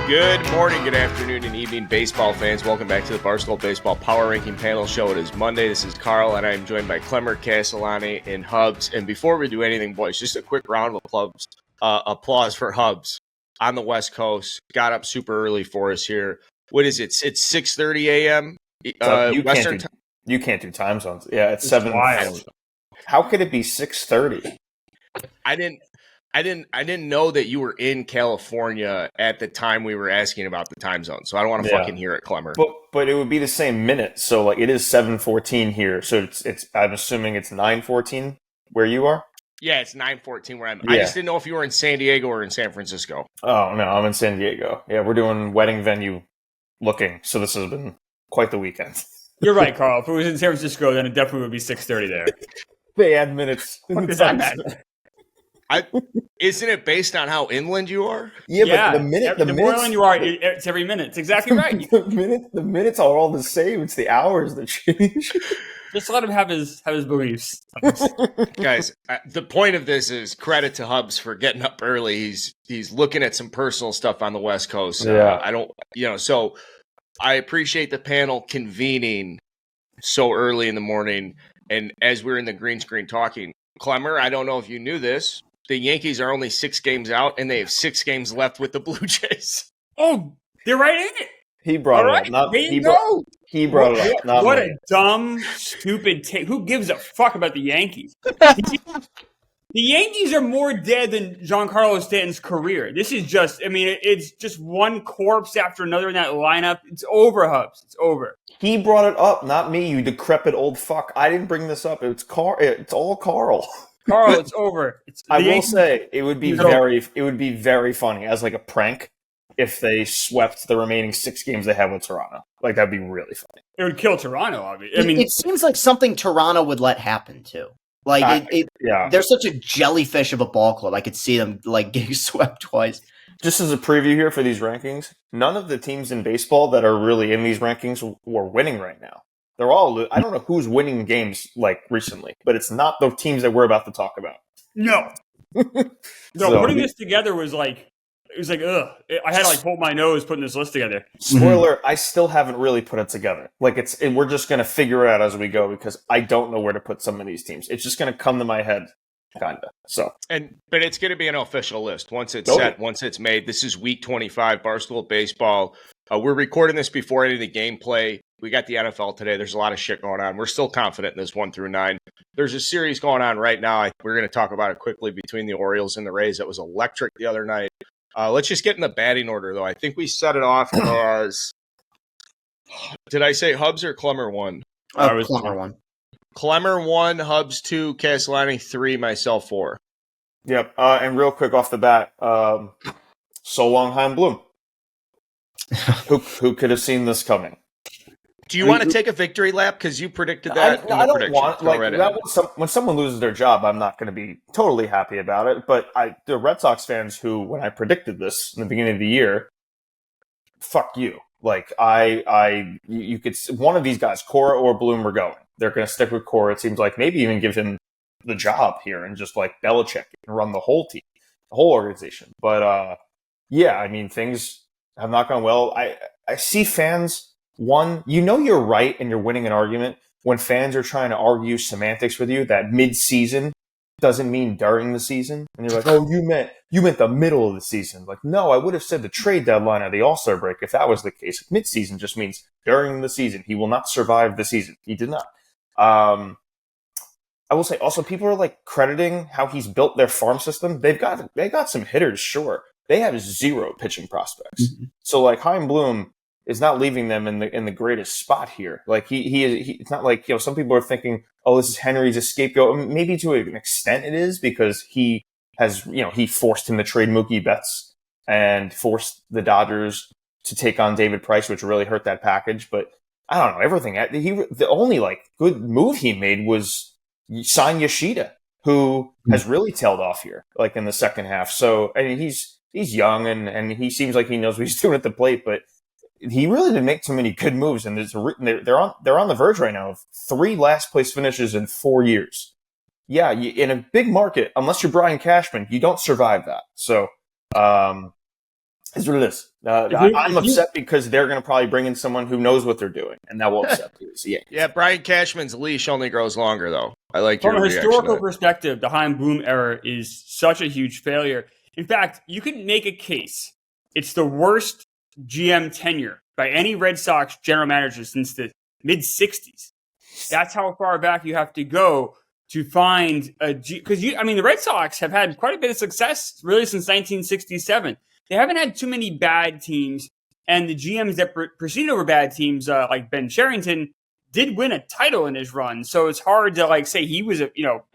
Good morning, good afternoon, and evening, baseball fans. Welcome back to the Barstool Baseball Power Ranking Panel Show. It is Monday. This is Carl, and I am joined by Clemmer, Castellani, and Hubs. And before we do anything, boys, just a quick round of applause for Hubs on the West Coast. Got up super early for us here. What is it? It's 6:30 a.m. Western time. You can't do time zones. Yeah, it's 7. How could it be 6:30? I didn't know that you were in California at the time we were asking about the time zone, so I don't want to fucking hear it, Clemmer. But it would be the same minute. So like it is 7:14 here. So it's I'm assuming it's 9:14 where you are. Yeah, it's 9:14 where I'm. Yeah. I just didn't know if you were in San Diego or in San Francisco. Oh no, I'm in San Diego. Yeah, we're doing wedding venue looking. So this has been quite the weekend. You're right, Carl. If it was in San Francisco, then it definitely would be 6:30 there. They add minutes. What does that matter? Isn't it based on how inland you are? Yeah, but the more inland you are, it's every minute. It's exactly right. the minutes are all the same. It's the hours that change. Just let him have his beliefs. Guys, the point of this is credit to Hubs for getting up early. He's looking at some personal stuff on the West Coast. So I appreciate the panel convening so early in the morning. And as we're in the green screen talking, Clemmer, I don't know if you knew this. The Yankees are only 6 games out, and they have 6 games left with the Blue Jays. Oh, they're right in it. He brought it up. He brought it up. Not what me. A dumb, stupid take. Who gives a fuck about the Yankees? The Yankees are more dead than Giancarlo Stanton's career. This is just, it's just one corpse after another in that lineup. It's over, Hubs. It's over. He brought it up, not me, you decrepit old fuck. I didn't bring this up. It's all Carl. Carl, it's over. I will say it would be very funny as like a prank if they swept the remaining 6 games they have with Toronto. Like that'd be really funny. It would kill Toronto, obviously. It seems like something Toronto would let happen too. Like they're such a jellyfish of a ball club. I could see them like getting swept twice. Just as a preview here for these rankings, none of the teams in baseball that are really in these rankings were winning right now. They're all, I don't know who's winning games like recently, but it's not the teams that we're about to talk about. No. Putting this together was like, it was like, ugh. I had to like hold my nose putting this list together. Spoiler, I still haven't really put it together. Like we're just going to figure it out as we go because I don't know where to put some of these teams. It's just going to come to my head. Kinda. But it's going to be an official list once it's set, once it's made. This is week 25, Barstool Baseball. We're recording this before any of the gameplay. We got the NFL today. There's a lot of shit going on. We're still confident in this 1 through 9. There's a series going on right now. We're going to talk about it quickly between the Orioles and the Rays. That was electric the other night. Let's just get in the batting order, though. I think we set it off as did I say Hubs or Clemmer 1? Clemmer 1. Clemmer 1, Hubs 2, Castellani 3, myself 4. Yep. And real quick off the bat, so long, Chaim Bloom. Who could have seen this coming? Do you want to take a victory lap because you predicted that? I don't want when someone loses their job, I'm not going to be totally happy about it. But the Red Sox fans who, when I predicted this in the beginning of the year, fuck you. Like you could one of these guys, Cora or Bloom, are going. They're going to stick with Cora. It seems like maybe even give him the job here and just like Belichick and run the whole team, the whole organization. But things have not gone well. I see fans. One, you're right and you're winning an argument when fans are trying to argue semantics with you that mid-season doesn't mean during the season. And you're like, oh, you meant the middle of the season. Like, no, I would have said the trade deadline or the All-Star break if that was the case. Mid-season just means during the season. He will not survive the season. He did not. I will say also people are like crediting how he's built their farm system. They got some hitters, sure. They have 0 pitching prospects. Mm-hmm. So like Chaim Bloom is not leaving them in the greatest spot here. Like it's not like, some people are thinking, oh, this is Henry's a scapegoat. Maybe to an extent it is because he has, he forced him to trade Mookie Betts and forced the Dodgers to take on David Price, which really hurt that package. But I don't know, everything. The only good move he made was sign Yoshida, who has really tailed off here, like in the second half. So he's young and he seems like he knows what he's doing at the plate, but he really didn't make too many good moves, and they're on the verge right now of 3 last place finishes in 4 years. Yeah, in a big market, unless you're Brian Cashman, you don't survive that. So, That's what it is. I'm upset because they're going to probably bring in someone who knows what they're doing, and that will upset me. So, yeah, Brian Cashman's leash only grows longer, though. I like from your a historical perspective. The Chaim Bloom era is such a huge failure. In fact, you could make a case. It's the worst GM tenure by any Red Sox general manager since the mid-'60s. That's how far back you have to go to find a because the Red Sox have had quite a bit of success really since 1967. They haven't had too many bad teams, and the GMs that proceeded over bad teams, like Ben Cherington, did win a title in his run. So it's hard to say he was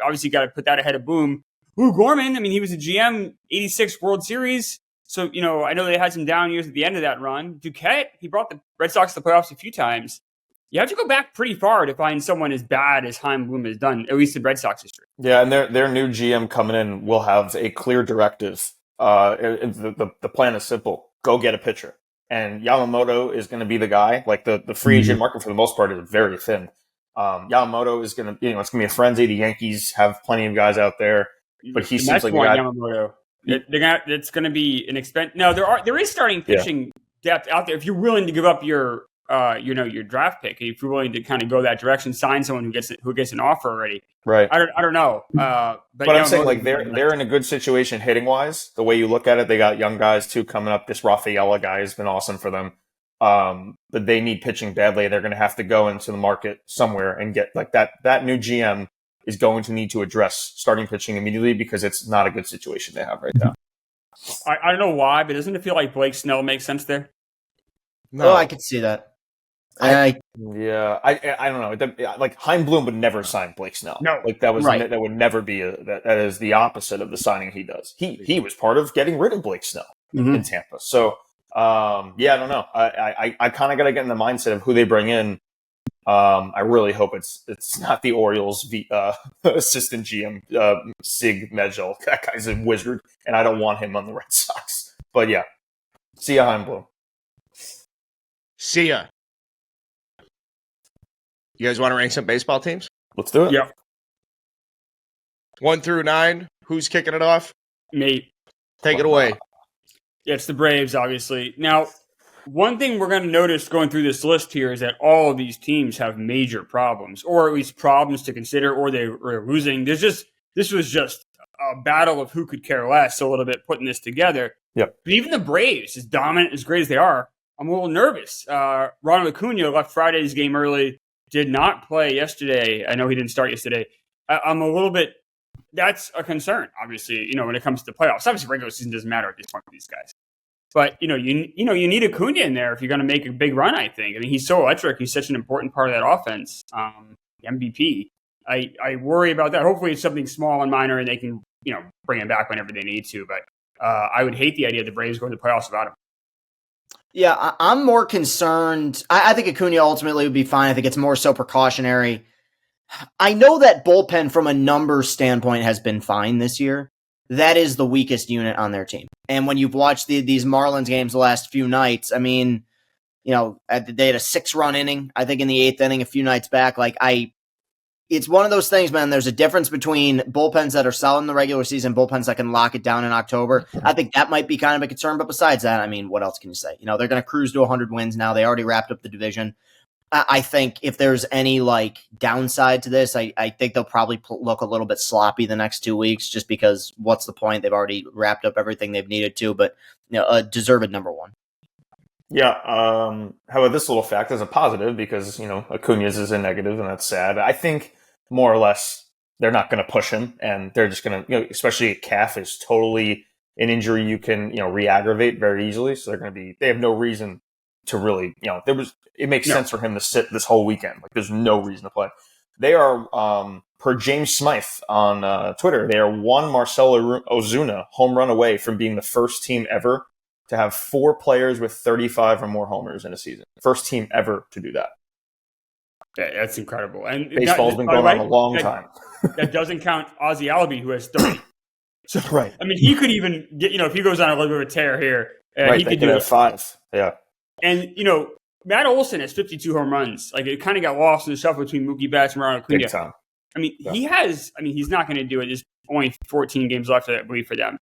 obviously got to put that ahead of Boom. Lou Gorman, he was a GM, 86 World Series. So, I know they had some down years at the end of that run. Duquette, he brought the Red Sox to the playoffs a few times. You have to go back pretty far to find someone as bad as Chaim Bloom has done, at least in Red Sox history. Yeah, and their new GM coming in will have a clear directive. The plan is simple. Go get a pitcher. And Yamamoto is going to be the guy. Like the free agent market for the most part is very thin. Yamamoto is going to, it's going to be a frenzy. The Yankees have plenty of guys out there, but he seems like the guy. Yamamoto. It's going to be an expense. No, there is starting pitching depth out there. If you're willing to give up your draft pick, if you're willing to kind of go that direction, sign someone who gets an offer already. Right. I don't know. But I'm saying they're in a good situation hitting wise. The way you look at it, they got young guys too coming up. This Rafaela guy has been awesome for them. But they need pitching badly. They're going to have to go into the market somewhere and get that new GM is going to need to address starting pitching immediately because it's not a good situation they have right now. I don't know why, but doesn't it feel like Blake Snell makes sense there? No, I could see that. I don't know. Chaim Bloom would never sign Blake Snell. No, that would never be that is the opposite of the signing he does. He was part of getting rid of Blake Snell in Tampa. So I don't know. I kind of got to get in the mindset of who they bring in. I really hope it's not the Orioles assistant GM Sig Mejdal. That guy's a wizard, and I don't want him on the Red Sox. But yeah, see ya, Chaim Bloom. See ya. You guys want to rank some baseball teams? Let's do it. Yeah. 1 through 9. Who's kicking it off? Me. Take it away. Yeah, it's the Braves, obviously. Now, one thing we're going to notice going through this list here is that all of these teams have major problems, or at least problems to consider, or they were losing. This was just a battle of who could care less a little bit putting this together. Yep. But even the Braves, as dominant, as great as they are, I'm a little nervous. Ronald Acuna left Friday's game early. Did not play yesterday. I know he didn't start yesterday. I'm a little bit. That's a concern, obviously. When it comes to the playoffs, obviously regular season doesn't matter at this point for these guys. But you need Acuna in there if you're going to make a big run. I think. He's so electric. He's such an important part of that offense. MVP. I worry about that. Hopefully, it's something small and minor, and they can bring him back whenever they need to. But I would hate the idea of the Braves going to the playoffs without him. Yeah, I'm more concerned. I think Acuna ultimately would be fine. I think it's more so precautionary. I know that bullpen from a numbers standpoint has been fine this year. That is the weakest unit on their team. And when you've watched these Marlins games the last few nights, they had a 6-run inning, I think in the 8th inning a few nights back. It's one of those things, man. There's a difference between bullpens that are solid in the regular season, bullpens that can lock it down in October. I think that might be kind of a concern. But besides that, what else can you say? They're going to cruise to 100 wins now. They already wrapped up the division. I think if there's any downside to this, I think they'll probably look a little bit sloppy the next 2 weeks just because what's the point? They've already wrapped up everything they've needed to, but a deserved number one. Yeah. How about this little fact as a positive because, Acuna's is a negative and that's sad. I think more or less they're not going to push him and they're just going to, especially a calf is totally an injury you can, re-aggravate very easily. So they have no reason to really, it makes sense for him to sit this whole weekend. There's no reason to play. They are, per James Smythe on Twitter, they are one Marcelo Ozuna home run away from being the first team ever to have 4 players with 35 or more homers in a season. First team ever to do that. Yeah, that's incredible. And baseball's been going on a long time. That doesn't count Ozzie Albies, who has 30. So, right. He could even get, if he goes on a little bit of a tear here, he could do 5. Yeah. And, Matt Olson has 52 home runs. It kind of got lost in the shuffle between Mookie Betts and Ronald Acuna. Big time. He's not going to do it. There's only 14 games left, I believe, for them.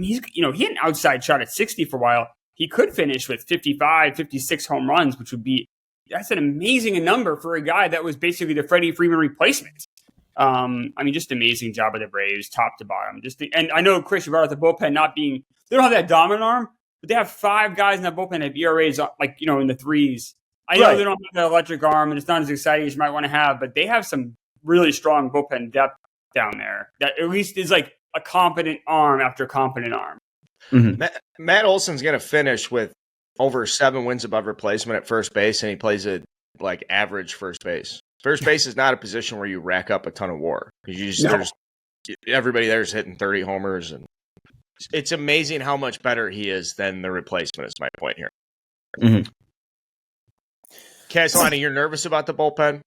He had an outside shot at 60 for a while. he could finish with 55, 56 home runs, which would be that's an amazing number for a guy that was basically the Freddie Freeman replacement. Just amazing job of the Braves, top to bottom. And I know, Chris, you brought up the bullpen not being – they don't have that dominant arm, but they have 5 guys in that bullpen that have ERAs in the threes. I know they don't have that electric arm, and it's not as exciting as you might want to have, but they have some really strong bullpen depth down there that at least is like a competent arm after competent arm. Mm-hmm. Matt Olson's going to finish with over 7 wins above replacement at first base, and he plays at average first base. First base is not a position where you rack up a ton of WAR. Everybody there is hitting 30 homers, and it's amazing how much better he is than the replacement. Is my point here. Mm-hmm. Castellani, you're nervous about the bullpen?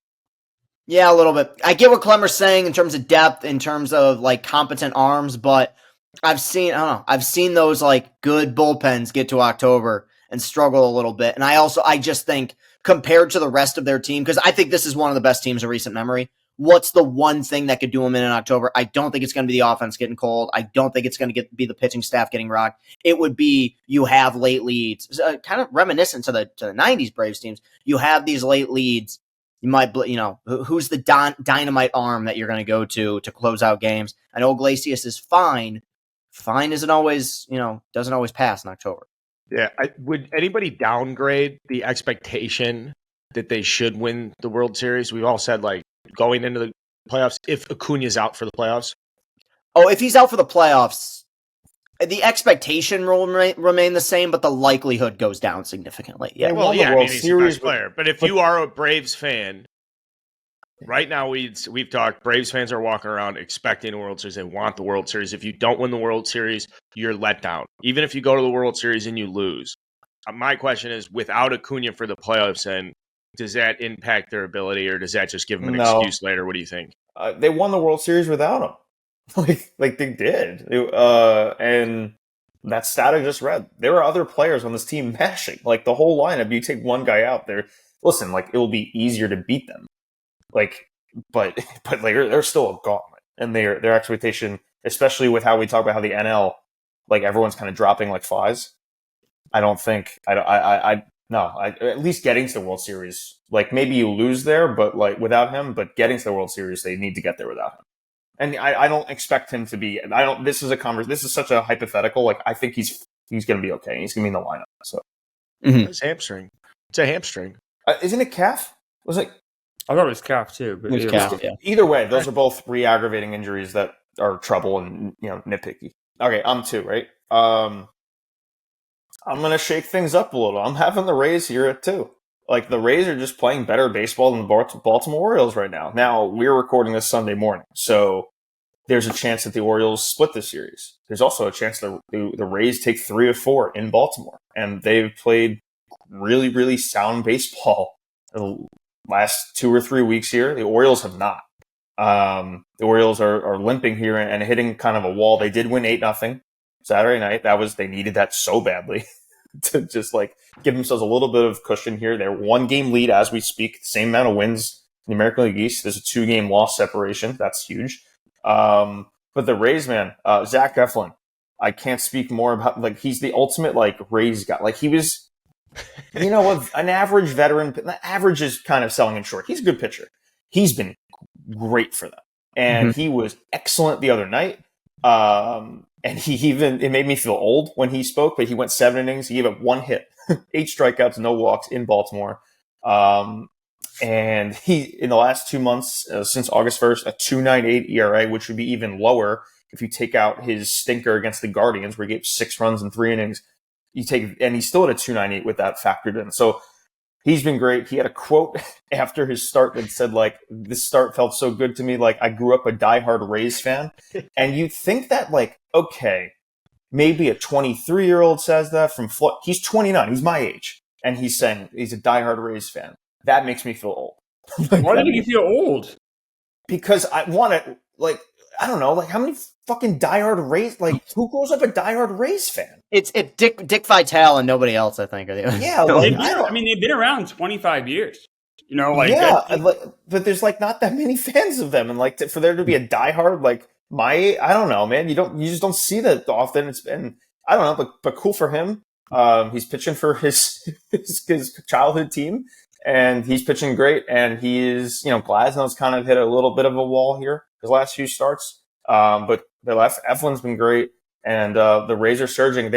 Yeah, a little bit. I get what Clemmer's saying in terms of depth, in terms of competent arms, but I've seen those good bullpens get to October and struggle a little bit. And I just think compared to the rest of their team, because I think this is one of the best teams of recent memory, what's the one thing that could do them in October? I don't think it's going to be the offense getting cold. I don't think it's going to be the pitching staff getting rocked. It would be you have late leads, kind of reminiscent to the 90s Braves teams. You have these late leads. You might, who's the dynamite arm that you're going to go to close out games? I know Iglesias is fine. Fine isn't always, doesn't always pass in October. Yeah. Would anybody downgrade the expectation that they should win the World Series? We've all said, going into the playoffs, if Acuna's out for the playoffs. Oh, if he's out for the playoffs, the expectation will remain the same, but the likelihood goes down significantly. Yeah. Well, he's the best player. But if you are a Braves fan, right now we've talked, Braves fans are walking around expecting a World Series. They want the World Series. If you don't win the World Series, you're let down. Even if you go to the World Series and you lose. My question is, without Acuna for the playoffs, and does that impact their ability, or does that just give them an excuse later? What do you think? They won the World Series without him. Like they did. And that stat I just read, there are other players on this team mashing. The whole lineup, you take one guy out there. Listen, it will be easier to beat them. But they're still a gauntlet. And their expectation, especially with how we talk about how the NL, everyone's kind of dropping like flies. I don't think, at least getting to the World Series, maybe you lose there, but without him, but getting to the World Series, they need to get there without him. And I don't expect him to be, this is such a hypothetical. I think he's going to be okay. He's going to be in the lineup. So It's hamstring. It's a hamstring. Isn't it calf? Was it? I thought it was calf too. But either way, those are both re-aggravating injuries that are trouble and, nitpicky. Okay. I'm 2, right? I'm going to shake things up a little. I'm having the Rays here at 2. The Rays are just playing better baseball than the Baltimore Orioles right now. Now, we're recording this Sunday morning, so there's a chance that the Orioles split the series. There's also a chance that the Rays take 3 of 4 in Baltimore, and they've played really, really sound baseball the last 2 or 3 weeks here. The Orioles have not. The Orioles are limping here and hitting kind of a wall. They did win 8-0 Saturday night. They needed that so badly. To just give themselves a little bit of cushion here. They're 1-game lead as we speak, the same amount of wins in the American League East. There's a 2-game loss separation. That's huge. But the Rays, man, Zac Gallen, I can't speak more about, he's the ultimate, Rays guy. He was, an average veteran. Average is kind of selling him short. He's a good pitcher. He's been great for them. And he was excellent the other night. And it made me feel old when he spoke, but he went 7 innings. He gave up 1 hit, 8 strikeouts, no walks in Baltimore. And he, in the last 2 months, since August 1st, a 2.98 ERA, which would be even lower if you take out his stinker against the Guardians, where he gave 6 runs in 3 innings. And he's still at a 2.98 with that factored in. So he's been great. He had a quote after his start that said, this start felt so good to me. I grew up a diehard Rays fan. And you'd think that, okay, maybe a 23-year-old says that from Florida. He's 29. He's my age. And he's saying he's a diehard Rays fan. That makes me feel old. Why do you feel old? Because I want to, I don't know, how many fucking diehard Rays, who grows up a diehard Rays fan? It's Dick Vitale and nobody else, I think. Yeah, they've been around 25 years. But there's not that many fans of them, and for there to be a diehard I don't know, man. You just don't see that often. It's been, I don't know, but cool for him. He's pitching for his childhood team, and he's pitching great. And he is, Glasnow's kind of hit a little bit of a wall here his last few starts. But Eflin's been great, and the Rays are surging.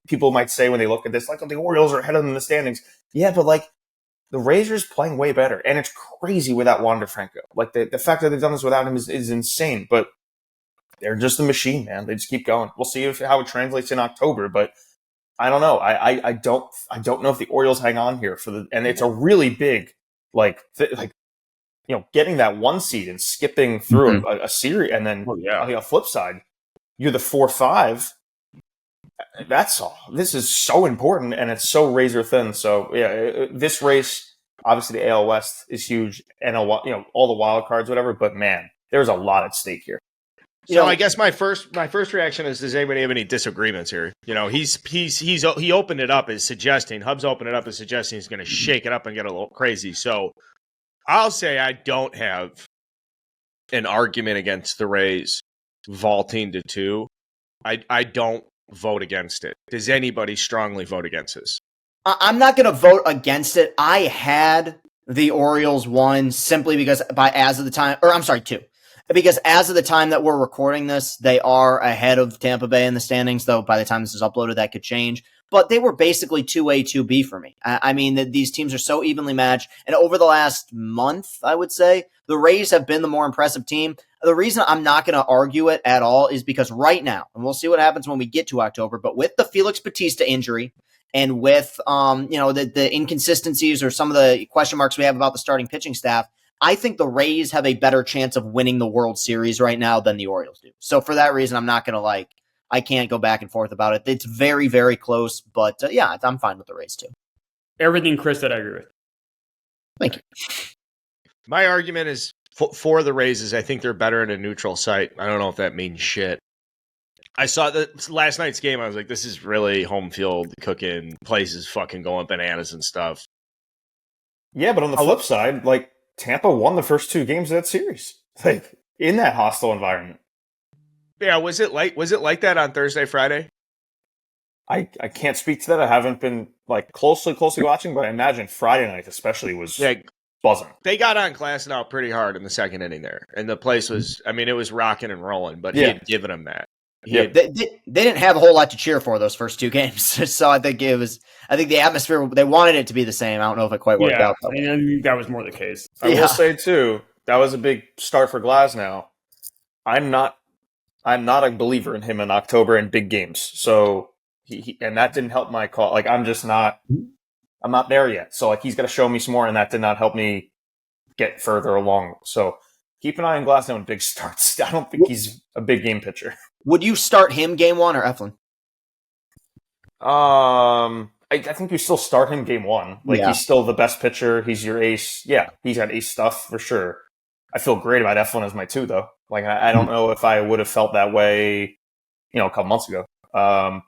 People might say when they look at this, like, oh, the Orioles are ahead of them in the standings. Yeah, but like the Rays are playing way better, and it's crazy without Wander Franco. Like the fact that they've done this without him is insane. But they're just a machine, man. They just keep going. We'll see how it translates in October, but I don't know. I don't know if the Orioles hang on here and it's a really big getting that 1 seed and skipping through a series, and then on the flip side, you're the 4-5. That's all. This is so important, and it's so razor thin. So yeah, this race, obviously the AL West is huge, and all the wild cards, whatever. But man, there's a lot at stake here. So I guess my first reaction is: does anybody have any disagreements here? He opened it up as suggesting Hub's opened it up as suggesting he's going to shake it up and get a little crazy. So I'll say I don't have an argument against the Rays vaulting to 2. I don't vote against it. Does anybody strongly vote against this? I'm not going to vote against it. I had the Orioles 1 simply because 2. Because as of the time that we're recording this, they are ahead of Tampa Bay in the standings, though by the time this is uploaded, that could change. But they were basically 2A, 2B for me. I mean, these teams are so evenly matched. And over the last month, I would say, the Rays have been the more impressive team. The reason I'm not going to argue it at all is because right now, and we'll see what happens when we get to October, but with the Felix Bautista injury and with the inconsistencies or some of the question marks we have about the starting pitching staff, I think the Rays have a better chance of winning the World Series right now than the Orioles do. So for that reason, I'm not going to I can't go back and forth about it. It's very, very close, but I'm fine with the Rays too. Everything Chris said, I agree with. Thank you. My argument is for the Rays is I think they're better in a neutral site. I don't know if that means shit. I saw last night's game. I was like, this is really home field cooking. Places fucking going bananas and stuff. Yeah, but on the flip side, Tampa won the first 2 games of that series, in that hostile environment. Yeah, was it like that on Thursday, Friday? I can't speak to that. I haven't been closely watching, but I imagine Friday night especially was buzzing. They got on Glasnow pretty hard in the second inning there, and the place was, it was rocking and rolling, but he had given them that. They didn't have a whole lot to cheer for those first 2 games, so I think the atmosphere, they wanted it to be the same. I don't know if it quite worked out. I think that was more the case. I will say too, that was a big start for Glasnow. I'm not a believer in him in October in big games, so and that didn't help my call. I'm not there yet. So he's got to show me some more, and that did not help me get further along. So keep an eye on Glasnow in big starts. I don't think he's a big game pitcher. Would you start him game 1 or Eflin? I think you still start him game 1. He's still the best pitcher. He's your ace. Yeah, he's got ace stuff for sure. I feel great about Eflin as my 2, though. I don't know if I would have felt that way, a couple months ago. And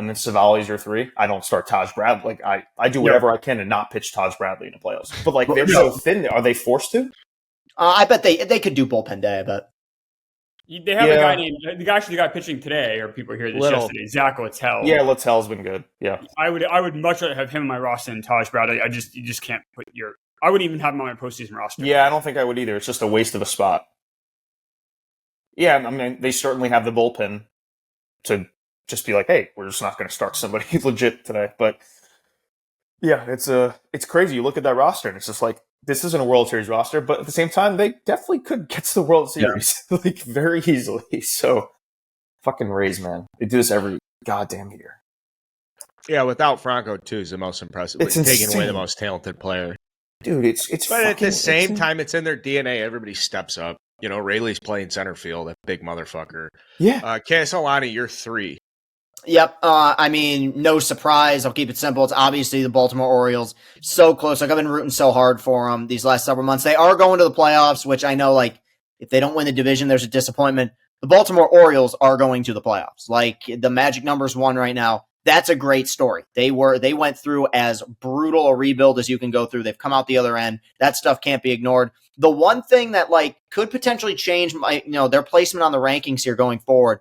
then Savali's your 3. I don't start Taj Bradley. I do whatever I can to not pitch Taj Bradley in the playoffs. But they're so thin. Are they forced to? I bet they could do bullpen day. I bet. They have a guy named the guy pitching today, or people hear this yesterday. Zac Gallen. Yeah, Littell's been good. Yeah, I would much rather have him in my roster than Taj Bradley. You just can't put I wouldn't even have him on my postseason roster. Yeah, I don't think I would either. It's just a waste of a spot. Yeah, they certainly have the bullpen to just be like, hey, we're just not going to start somebody legit today. But yeah, it's crazy. You look at that roster, and it's just this isn't a World Series roster, but at the same time, they definitely could get to the World Series very easily. So, fucking Rays, man, they do this every goddamn year. Yeah, without Franco too is the most impressive. It's taking away the most talented player, dude. It's. But at the same time, it's in their DNA. Everybody steps up. Rayleigh's playing center field, that big motherfucker. Yeah. Castellani, you're 3. Yep. No surprise. I'll keep it simple. It's obviously the Baltimore Orioles. So close. I've been rooting so hard for them these last several months. They are going to the playoffs, which I know, if they don't win the division, there's a disappointment. The Baltimore Orioles are going to the playoffs. The magic number's 1 right now. That's a great story. They went through as brutal a rebuild as you can go through. They've come out the other end. That stuff can't be ignored. The one thing that could potentially change their placement on the rankings here going forward,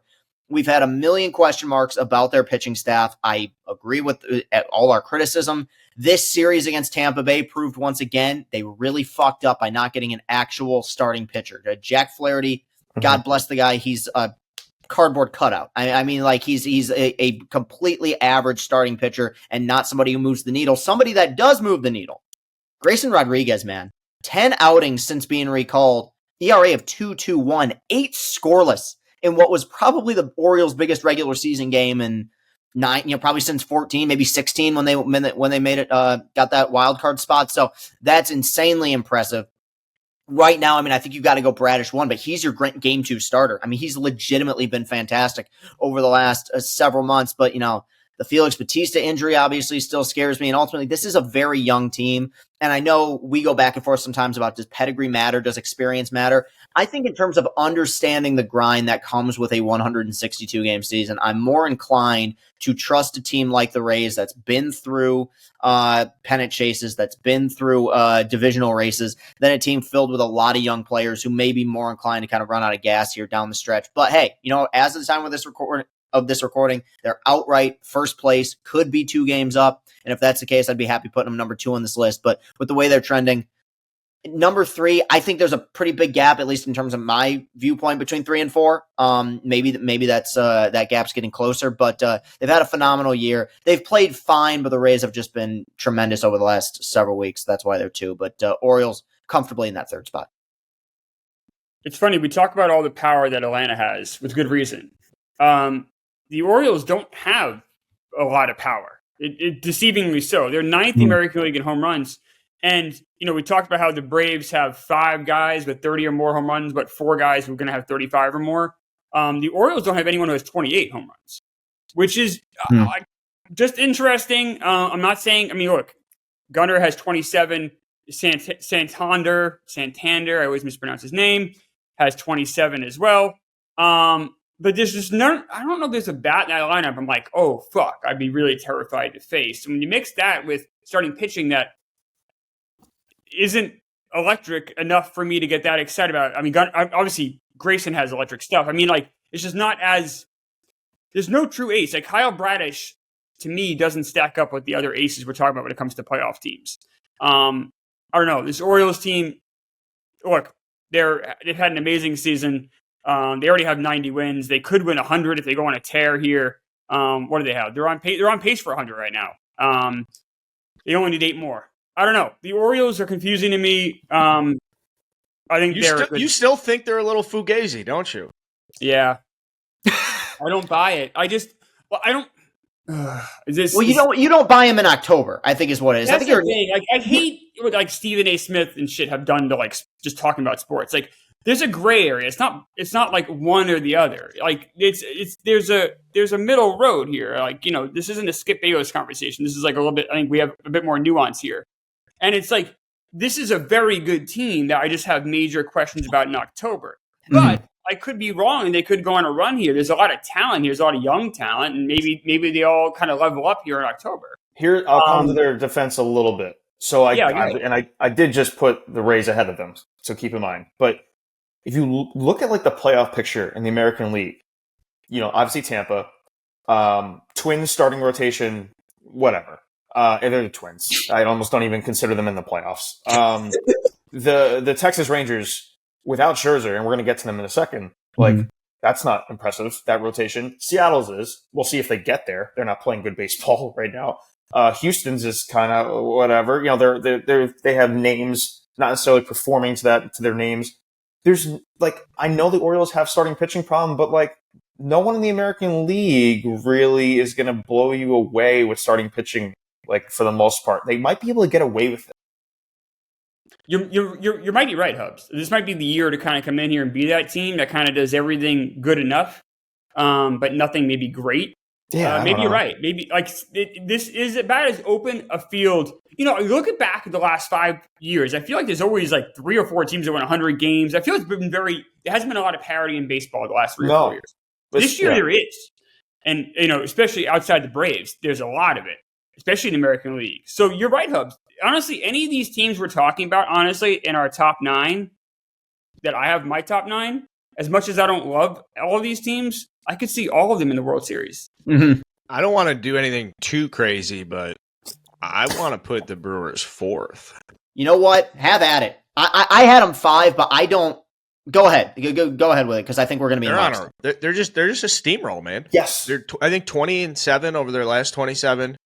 We've had a million question marks about their pitching staff. I agree with all our criticism. This series against Tampa Bay proved once again they really fucked up by not getting an actual starting pitcher. Jack Flaherty, God bless the guy, he's a cardboard cutout. I mean, like he's a completely average starting pitcher and not somebody who moves the needle. Somebody that does move the needle. Grayson Rodriguez, man, 10 outings since being recalled, ERA of 2.21, 8 scoreless in what was probably the Orioles' biggest regular season game in 9, probably since 14, maybe 16 when they made it, got that wild card spot. So that's insanely impressive. Right now, I mean, I think you got to go Bradish 1, but he's your game 2 starter. I mean, he's legitimately been fantastic over the last several months, but the Felix Bautista injury obviously still scares me. And ultimately, this is a very young team. And I know we go back and forth sometimes about, does pedigree matter? Does experience matter? I think in terms of understanding the grind that comes with a 162-game season, I'm more inclined to trust a team like the Rays that's been through pennant chases, that's been through divisional races, than a team filled with a lot of young players who may be more inclined to kind of run out of gas here down the stretch. But hey, as of the time of this recording, they're outright first place, could be 2 games up. And if that's the case, I'd be happy putting them number 2 on this list. But with the way they're trending, number 3, I think there's a pretty big gap, at least in terms of my viewpoint, between 3 and 4. Maybe that's that gap's getting closer, but they've had a phenomenal year. They've played fine, but the Rays have just been tremendous over the last several weeks. That's why they're 2. But Orioles comfortably in that 3rd spot. It's funny, we talk about all the power that Atlanta has with good reason. The Orioles don't have a lot of power. Deceivingly so. They're 9th in the American League in home runs. And, we talked about how the Braves have 5 guys with 30 or more home runs, but 4 guys who are going to have 35 or more. The Orioles don't have anyone who has 28 home runs, which is just interesting. I'm not saying, look, Gunnar has 27. Santander, I always mispronounce his name, has 27 as well. But there's just I don't know if there's a bat in that lineup I'm like, oh, fuck, I'd be really terrified to face. And when you mix that with starting pitching that isn't electric enough for me to get that excited about it. Obviously, Grayson has electric stuff. It's just not as... There's no true ace. Like, Kyle Bradish, to me, doesn't stack up with the other aces we're talking about when it comes to playoff teams. I don't know. This Orioles team, look, they've had an amazing season. They already have 90 wins. They could win 100 if they go on a tear here. What do they have? They're on pace for 100 right now. They only need 8 more. I don't know. The Orioles are confusing to me. I think you still think they're a little fugazi, don't you? Yeah. I don't buy it. I don't. You don't buy him in October, I think is what it is. That's the thing. I hate what Stephen A. Smith and shit have done to just talking about sports. There's a gray area. It's not like one or the other. There's a middle road here. This isn't a Skip Bayless conversation. This is a little bit. I think we have a bit more nuance here, and it's this is a very good team that I just have major questions about in October. But I could be wrong, and they could go on a run here. There's a lot of talent here. There's a lot of young talent, and maybe they all kind of level up here in October. Here, I'll come to their defense a little bit. So I did just put the Rays ahead of them. So keep in mind, but. If you look at the playoff picture in the American League, obviously Tampa, Twins starting rotation, whatever. They're the Twins. I almost don't even consider them in the playoffs. The Texas Rangers without Scherzer, and we're going to get to them in a second. That's not impressive. That rotation. Seattle's is. We'll see if they get there. They're not playing good baseball right now. Houston's is kind of whatever. They have names not necessarily performing to their names. There's I know the Orioles have starting pitching problem, but no one in the American League really is going to blow you away with starting pitching. For the most part, they might be able to get away with it. You might be right, Hubs. This might be the year to kind of come in here and be that team that kind of does everything good enough, but nothing maybe great. Yeah, maybe you're right. Maybe this is about as open a field. Look back at the last 5 years. I feel like there's always 3 or 4 teams that win 100 games. I feel it's been there hasn't been a lot of parity in baseball the last 3 or 4 years. This year there is, and especially outside the Braves, there's a lot of it, especially in the American League. So you're right, Hubs. Honestly, any of these teams we're talking about, in our top 9, that I have my top 9, as much as I don't love all of these teams, I could see all of them in the World Series. Mm-hmm. I don't want to do anything too crazy, but I want to put the Brewers 4th. You know what? Have at it. I had them 5, but I don't. Go ahead. Go ahead with it because I think we're going to be They're just a steamroll, man. Yes. They're I think 20-7 over their last 27.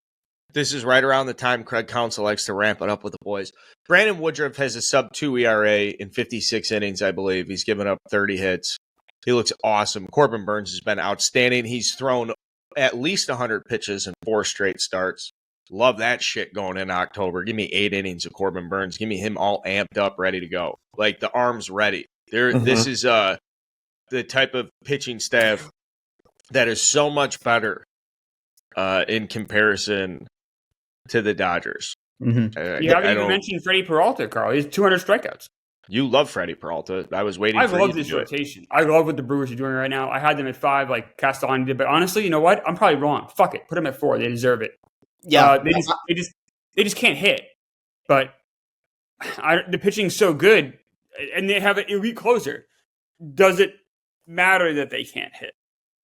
This is right around the time Craig Counsell likes to ramp it up with the boys. Brandon Woodruff has a sub-2 ERA in 56 innings, I believe. He's given up 30 hits. He looks awesome. Corbin Burns has been outstanding. He's thrown at least 100 pitches in 4 straight starts. Love that shit going in October. Give me 8 innings of Corbin Burns. Give me him all amped up, ready to go. Like the arm's ready. This is the type of pitching staff that is so much better in comparison to the Dodgers. Mm-hmm. You haven't even mentioned Freddie Peralta, Carl. He's 200 strikeouts. You love Freddie Peralta. I was waiting for you to do it. I love this rotation. I love what the Brewers are doing right now. I had them at 5 like Castellani did, but honestly, you know what? I'm probably wrong. Fuck it. Put them at 4. They deserve it. Yeah. They just can't hit. But the pitching's so good, and they have an elite closer. Does it matter that they can't hit?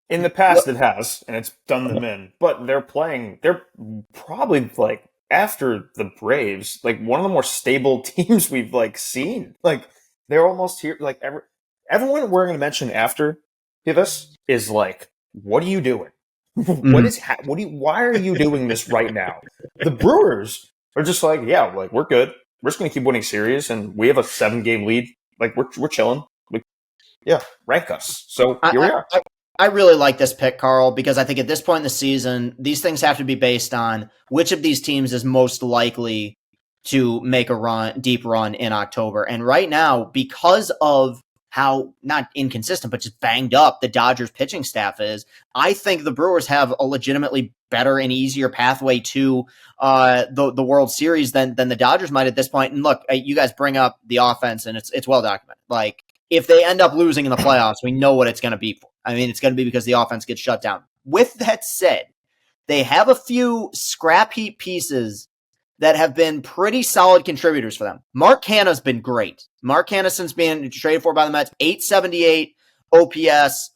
In the past, it has, and it's done them in. But they're probably like after the Braves, like one of the more stable teams we've like seen. Like they're almost here. Like everyone we're going to mention after this is like, what are you doing? Why are you doing this right now? The Brewers are just like, yeah, like we're good. We're just going to keep winning series, and we have a 7-game lead. Like we're chilling. Rank us. So here we are. I really like this pick, Carl, because I think at this point in the season, these things have to be based on which of these teams is most likely to make a deep run in October. And right now, because of how not inconsistent, but just banged up the Dodgers pitching staff is, I think the Brewers have a legitimately better and easier pathway to the World Series than the Dodgers might at this point. And look, you guys bring up the offense, and it's well documented. Like, if they end up losing in the playoffs, we know what it's going to be for. I mean, it's going to be because the offense gets shut down. With that said, they have a few scrap heap pieces that have been pretty solid contributors for them. Mark Hanna's been great. Mark Hanna, since being traded for by the Mets, 878 OPS,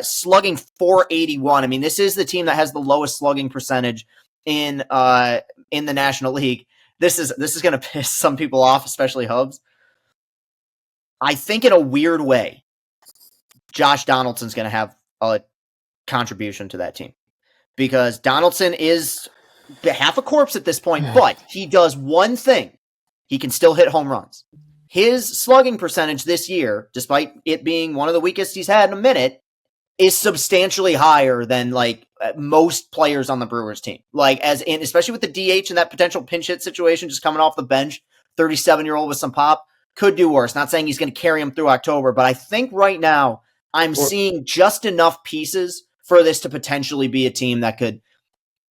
slugging 481. I mean, this is the team that has the lowest slugging percentage in the National League. This is going to piss some people off, especially Hubs. I think in a weird way, Josh Donaldson's going to have a contribution to that team because Donaldson is half a corpse at this point, but he does one thing. He can still hit home runs. His slugging percentage this year, despite it being one of the weakest he's had in a minute, is substantially higher than like most players on the Brewers team. Like especially with the DH and that potential pinch hit situation just coming off the bench, 37-year-old with some pop could do worse. Not saying he's going to carry him through October, but I think right now I'm seeing just enough pieces for this to potentially be a team that could.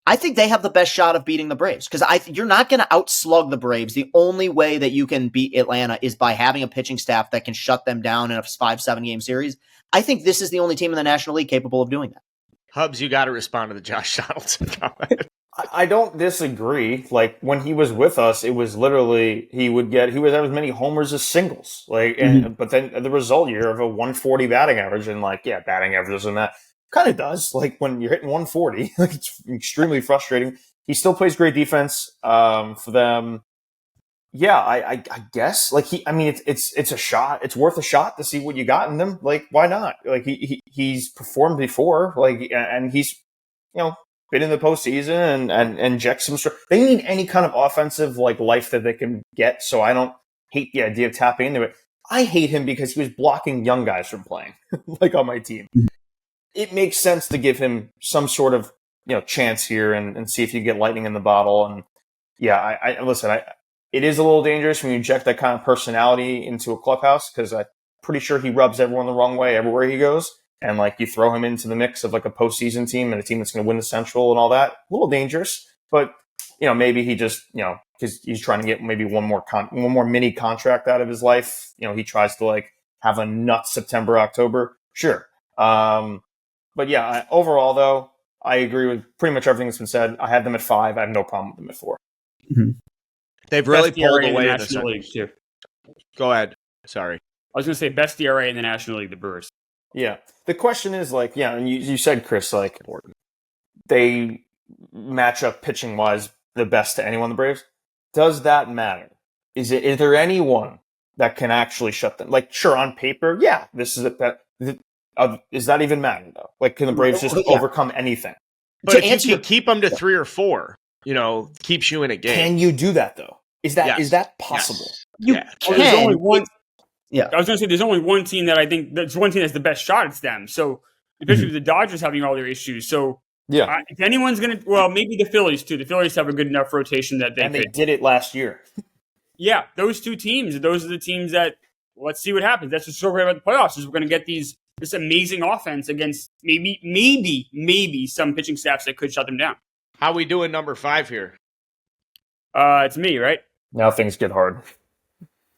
I think they have the best shot of beating the Braves because you're not going to outslug the Braves. The only way that you can beat Atlanta is by having a pitching staff that can shut them down in a 5-7 game series. I think this is the only team in the National League capable of doing that. Hubs, you got to respond to the Josh Donaldson comment. I don't disagree. Like when he was with us, it was literally he would have as many homers as singles. Like, but then the result year of a 140 batting average and batting averages and that kind of does. Like when you're hitting 140, like it's extremely frustrating. He still plays great defense for them. Yeah, I guess it's a shot. It's worth a shot to see what you got in them. Like why not? Like he's performed before. Like and he's been in the postseason and inject some. They need any kind of offensive life that they can get. So I don't hate the idea of tapping into it. I hate him because he was blocking young guys from playing on my team. It makes sense to give him some sort of chance here and see if you get lightning in the bottle. And I listen. It is a little dangerous when you inject that kind of personality into a clubhouse because I'm pretty sure he rubs everyone the wrong way everywhere he goes. And you throw him into the mix of a postseason team and a team that's going to win the Central and all that. A little dangerous, but maybe he just because he's trying to get maybe one more mini contract out of his life. He tries to have a nut September, October. Sure. But overall though, I agree with pretty much everything that's been said. I had them at 5. I have no problem with them at 4. Mm-hmm. They've really best pulled ERA away in the in the National League too. Go ahead. Sorry. I was going to say best ERA in the National League, the Brewers. Yeah. The question is and you said, Chris, they match up pitching wise the best to anyone, the Braves. Does that matter? Is there anyone that can actually shut them? Sure, on paper, yeah, this is does that even matter though? Can the Braves just overcome anything? But if you can keep them to 3 or 4, keeps you in a game. Can you do that though? Is that possible? Yes. You can. There's only one. Yeah, I was going to say there's only one team that I think that's one team that's the best shot. It's them. So especially with the Dodgers having all their issues. So if anyone's going to, maybe the Phillies too. The Phillies have a good enough rotation that they did it last year. Yeah, those two teams. Those are the teams that let's see what happens. That's what's so great about the playoffs is we're going to get this amazing offense against maybe some pitching staffs that could shut them down. How we doing number 5 here? It's me, right? Now things get hard.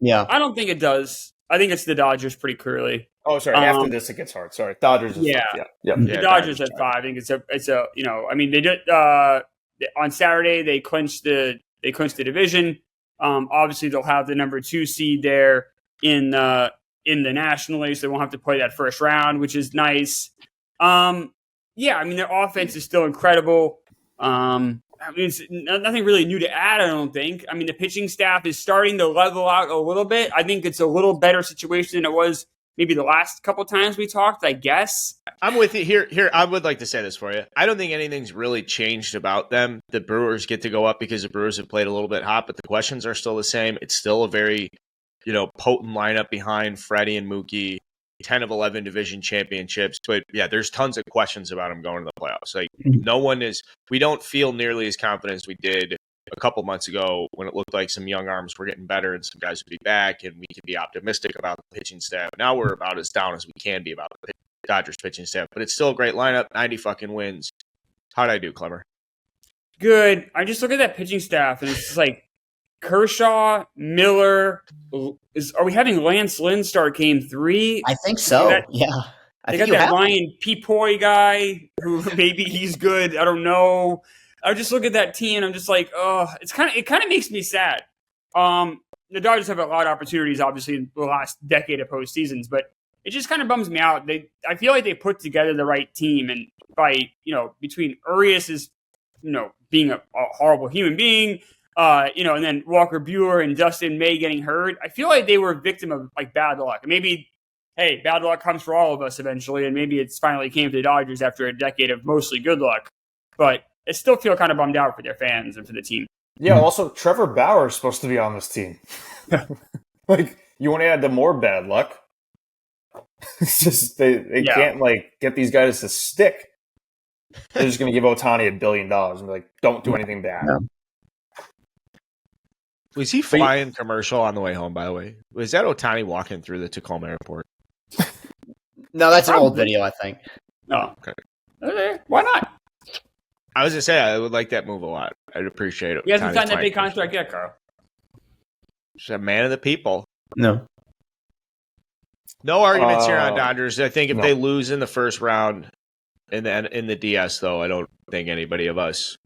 Yeah, I don't think it does. I think it's the Dodgers pretty clearly. Oh, sorry. After this, it gets hard. Sorry, Dodgers. Yeah. The Dodgers at 5. I think it's a. I mean, they did on Saturday. They clinched the division. Obviously, they'll have the number 2 seed there in the National League, so they won't have to play that first round, which is nice. I mean, their offense is still incredible. I mean, it's nothing really new to add, I don't think. I mean, the pitching staff is starting to level out a little bit. I think it's a little better situation than it was maybe the last couple times we talked, I guess. I'm with you here. I would like to say this for you. I don't think anything's really changed about them. The Brewers get to go up because the Brewers have played a little bit hot, but the questions are still the same. It's still a very, potent lineup behind Freddie and Mookie. 10 of 11 division championships. But yeah, there's tons of questions about him going to the playoffs. We don't feel nearly as confident as we did a couple months ago when it looked like some young arms were getting better and some guys would be back and we could be optimistic about the pitching staff. Now we're about as down as we can be about the Dodgers pitching staff, but it's still a great lineup, 90 fucking wins. How'd I do, Clemmer? Good. I just look at that pitching staff and it's just like Kershaw, Miller. Are we having Lance Lynn start game 3? I think so. They got that Ryan Peepoy guy who maybe he's good. I don't know. I just look at that team and I'm just like, it kind of makes me sad. The Dodgers have a lot of opportunities, obviously, in the last decade of postseasons, but it just kind of bums me out. I feel like they put together the right team, and by between Urias is being a horrible human being. And then Walker Buehler and Dustin May getting hurt. I feel like they were a victim of bad luck. Maybe, hey, bad luck comes for all of us eventually, and maybe it's finally came to the Dodgers after a decade of mostly good luck. But I still feel kind of bummed out for their fans and for the team. Yeah, also Trevor Bauer is supposed to be on this team. You want to add to more bad luck? It's just they can't get these guys to stick. They're just going to give Ohtani $1 billion and be like, don't do anything bad. Yeah. Was he flying commercial on the way home, by the way? Was that Ohtani walking through the Tacoma airport? No, that's an old video, I think. Oh, okay. Why not? I was going to say, I would like that move a lot. I'd appreciate it. He hasn't signed that big contract yet, Carl. He's a man of the people. No arguments here on Dodgers. I think if they lose in the first round in the DS, though, I don't think anybody of us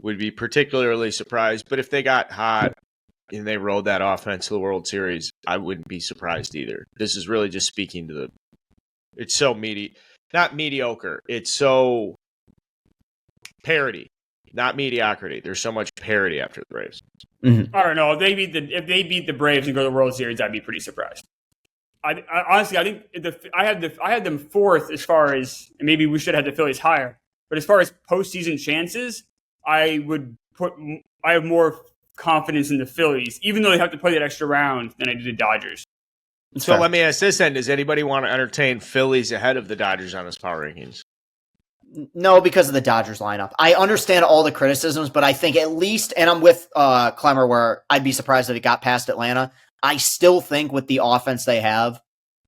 would be particularly surprised. But if they got hot and they rode that offense to the World Series, I wouldn't be surprised either. This is really just speaking to it's so not mediocre. It's so parity, not mediocrity. There's so much parity after the Braves. Mm-hmm. I don't know. If they beat the Braves and go to the World Series, I'd be pretty surprised. I honestly, I think I had them 4th as far as, and maybe we should have had the Phillies higher. But as far as postseason chances, I have more confidence in the Phillies, even though they have to play that extra round, than I do the Dodgers. So let me ask this then. Does anybody want to entertain Phillies ahead of the Dodgers on his power rankings? No, because of the Dodgers lineup. I understand all the criticisms, but I think at least, and I'm with Clemmer where I'd be surprised if it got past Atlanta. I still think with the offense they have,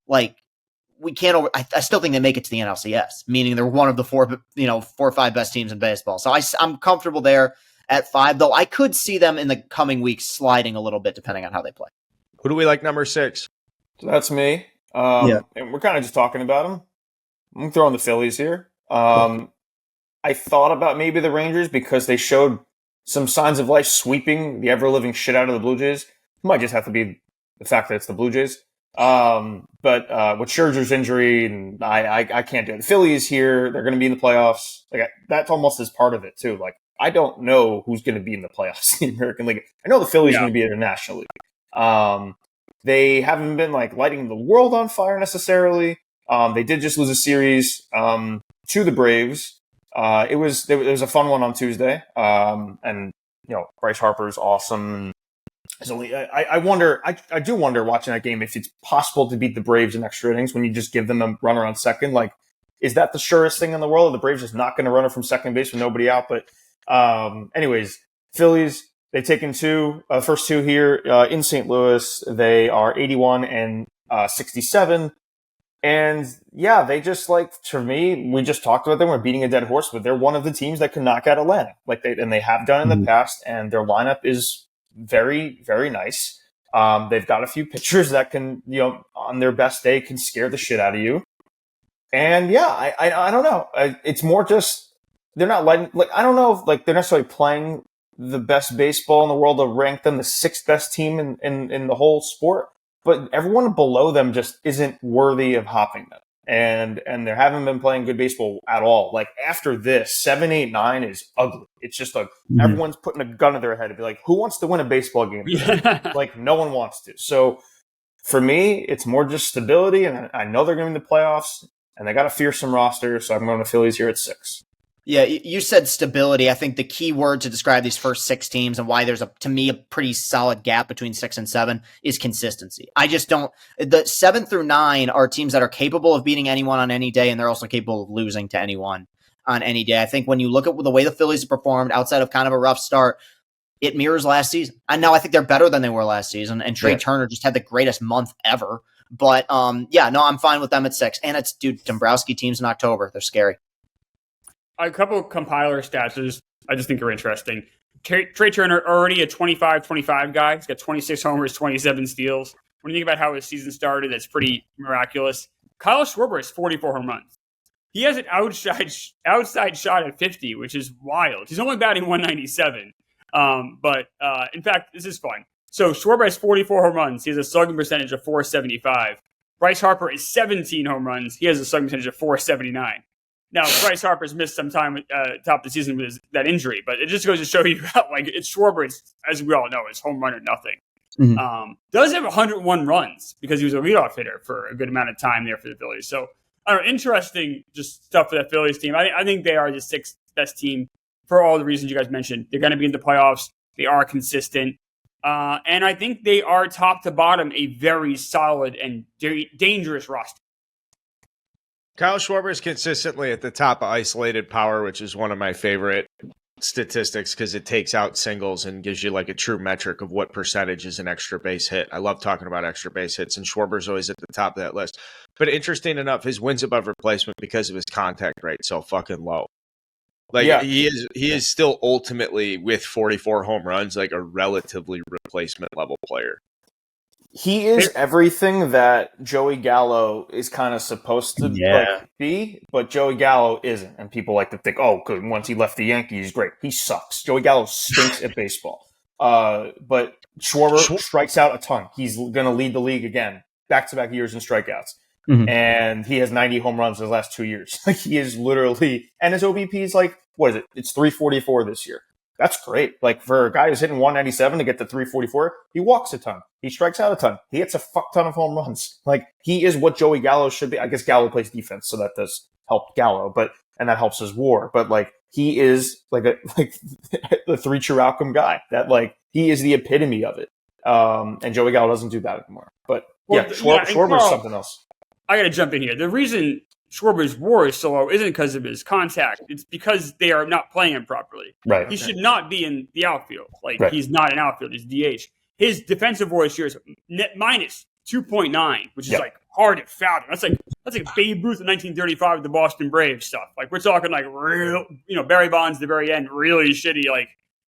we can't I still think they make it to the NLCS, meaning they're one of the 4 or 5 best teams in baseball. So I'm comfortable there at 5, though I could see them in the coming weeks sliding a little bit depending on how they play. Who do we like number 6? So that's me. And we're kind of just talking about them. I'm throwing the Phillies here. I thought about maybe the Rangers because they showed some signs of life sweeping the ever-living shit out of the Blue Jays. It might just have to be the fact that it's the Blue Jays. But with Scherzer's injury, and I can't do it. The Phillies here, they're going to be in the playoffs. Like that's almost as part of it too. Like I don't know who's going to be in the playoffs in the American League. I know the Phillies are going to be in the National League. They haven't been like lighting the world on fire necessarily. They did just lose a series to the Braves. It was a fun one on Tuesday. And Bryce Harper's awesome. I do wonder watching that game if it's possible to beat the Braves in extra innings when you just give them a runner on second. Like, is that the surest thing in the world? Are the Braves just not going to run it from second base with nobody out? But anyways, Phillies, they've taken first two here in St. Louis. They are 81 and 67. And yeah, they just to me, we just talked about them. We're beating a dead horse, but they're one of the teams that can knock out Atlanta. They have done in the past, and their lineup is very, very nice. They've got a few pitchers that can, on their best day, can scare the shit out of you. And yeah, I don't know. It's more just they're not letting. I don't know if they're necessarily playing the best baseball in the world to rank them the sixth best team in the whole sport. But everyone below them just isn't worthy of hopping them. And they haven't been playing good baseball at all. After this, 7, 8, 9 is ugly. It's just everyone's putting a gun to their head and be like, who wants to win a baseball game? No one wants to. So for me, it's more just stability. And I know they're going to be in the playoffs and they got a fearsome roster. So I'm going to Phillies here at 6. Yeah, you said stability. I think the key word to describe these first 6 teams and why there's to me a pretty solid gap between 6 and 7 is consistency. I just don't. The 7 through 9 are teams that are capable of beating anyone on any day, and they're also capable of losing to anyone on any day. I think when you look at the way the Phillies have performed outside of kind of a rough start, it mirrors last season. And now I think they're better than they were last season. And Trey Turner just had the greatest month ever. But I'm fine with them at 6. And it's Dombrowski teams in October. They're scary. A couple of compiler stats I just think are interesting. Trey Turner already a 25-25 guy. He's got 26 homers, 27 steals. When you think about how his season started, that's pretty miraculous. Kyle Schwarber has 44 home runs. He has an outside shot at 50, which is wild. He's only batting 197. But in fact, this is fun. So Schwarber has 44 home runs. He has a slugging percentage of 475. Bryce Harper is 17 home runs. He has a slugging percentage of 479. Now, Bryce Harper's missed some time top of the season with that injury, but it just goes to show you how, it's Schwarber, as we all know, is home run or nothing. Mm-hmm. Does have 101 runs because he was a leadoff hitter for a good amount of time there for the Phillies. So, interesting just stuff for that Phillies team. I think they are the 6th best team for all the reasons you guys mentioned. They're going to be in the playoffs. They are consistent. And I think they are top to bottom a very solid and dangerous roster. Kyle Schwarber is consistently at the top of isolated power, which is one of my favorite statistics because it takes out singles and gives you a true metric of what percentage is an extra base hit. I love talking about extra base hits, and Schwarber's always at the top of that list. But interesting enough, his wins above replacement because of his contact rate so fucking low. He is still ultimately with 44 home runs, a relatively replacement level player. He is everything that Joey Gallo is kind of supposed to be, but Joey Gallo isn't. And people like to think, oh, good, once he left the Yankees, great. He sucks. Joey Gallo stinks at baseball. But Schwarber strikes out a ton. He's going to lead the league again, back-to-back years in strikeouts. Mm-hmm. And he has 90 home runs in the last 2 years. He is literally – and his OBP is what is it? It's 344 this year. That's great. For a guy who's hitting 197 to get to 344, he walks a ton. He strikes out a ton. He hits a fuck ton of home runs. He is what Joey Gallo should be. I guess Gallo plays defense, so that does help Gallo, and that helps his WAR. But he is the three true outcome guy. That he is the epitome of it. And Joey Gallo doesn't do that anymore. But Schwarber's something else. I got to jump in here. The reason Schwarber's WAR is so low isn't because of his contact. It's because they are not playing him properly. Right. He should not be in the outfield. He's not an outfield. He's DH. His defensive WAR this year is net minus 2.9, which is hard to fathom. That's like Babe Ruth in 1935 with the Boston Braves stuff. We're talking real, Barry Bonds at the very end, really shitty,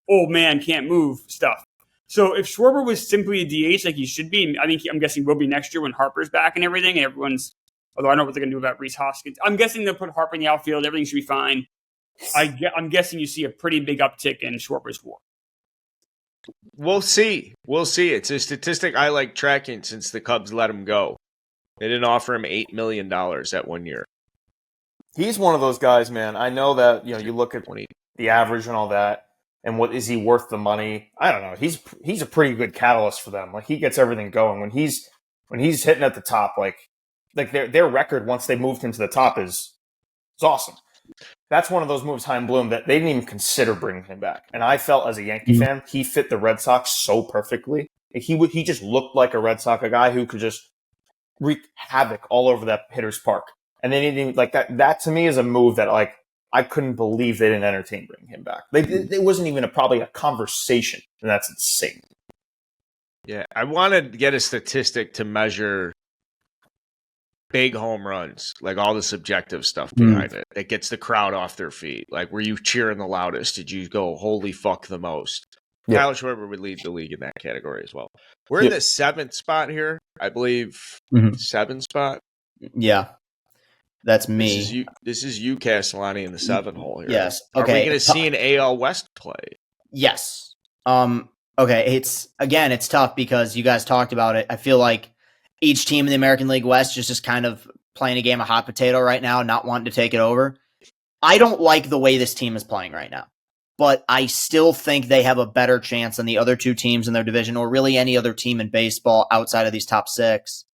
old man can't move stuff. So if Schwarber was simply a DH like he should be, I'm guessing will be next year when Harper's back and everything, and everyone's. Although I don't know what they're going to do about Rhys Hoskins. I'm guessing they'll put Harper in the outfield. Everything should be fine. I'm guessing you see a pretty big uptick in Schwarber's WAR. We'll see. We'll see. It's a statistic I like tracking since the Cubs let him go. They didn't offer him $8 million that 1 year. He's one of those guys, man. I know that you look at the average and all that, and what is he worth the money? I don't know. He's a pretty good catalyst for them. Like he gets everything going when he's hitting at the top. Like their record once they moved into the top is awesome. That's one of those moves, Chaim Bloom, that they didn't even consider bringing him back. And I felt as a Yankee fan, he fit the Red Sox so perfectly. He just looked like a Red Sox, a guy who could just wreak havoc all over that hitter's park. And they didn't even like that. That to me is a move that like I couldn't believe they didn't entertain bringing him back. It wasn't even probably a conversation, and that's insane. Yeah, I want to get a statistic to measure big home runs, like all the subjective stuff behind it. That gets the crowd off their feet. Like, were you cheering the loudest? Did you go, holy fuck, the most? Yeah. Kyle Schwarber would lead the league in that category as well. We're in the 7th spot here, I believe. 7th spot? Yeah. That's me. This is you, Castellani, in the 7 hole here. Yes. Okay. Are we going to see an AL West play? Yes. Okay. It's tough because you guys talked about it. I feel like each team in the American League West is just kind of playing a game of hot potato right now, not wanting to take it over. I don't like the way this team is playing right now, but I still think they have a better chance than the other 2 teams in their division, or really any other team in baseball outside of these top 6.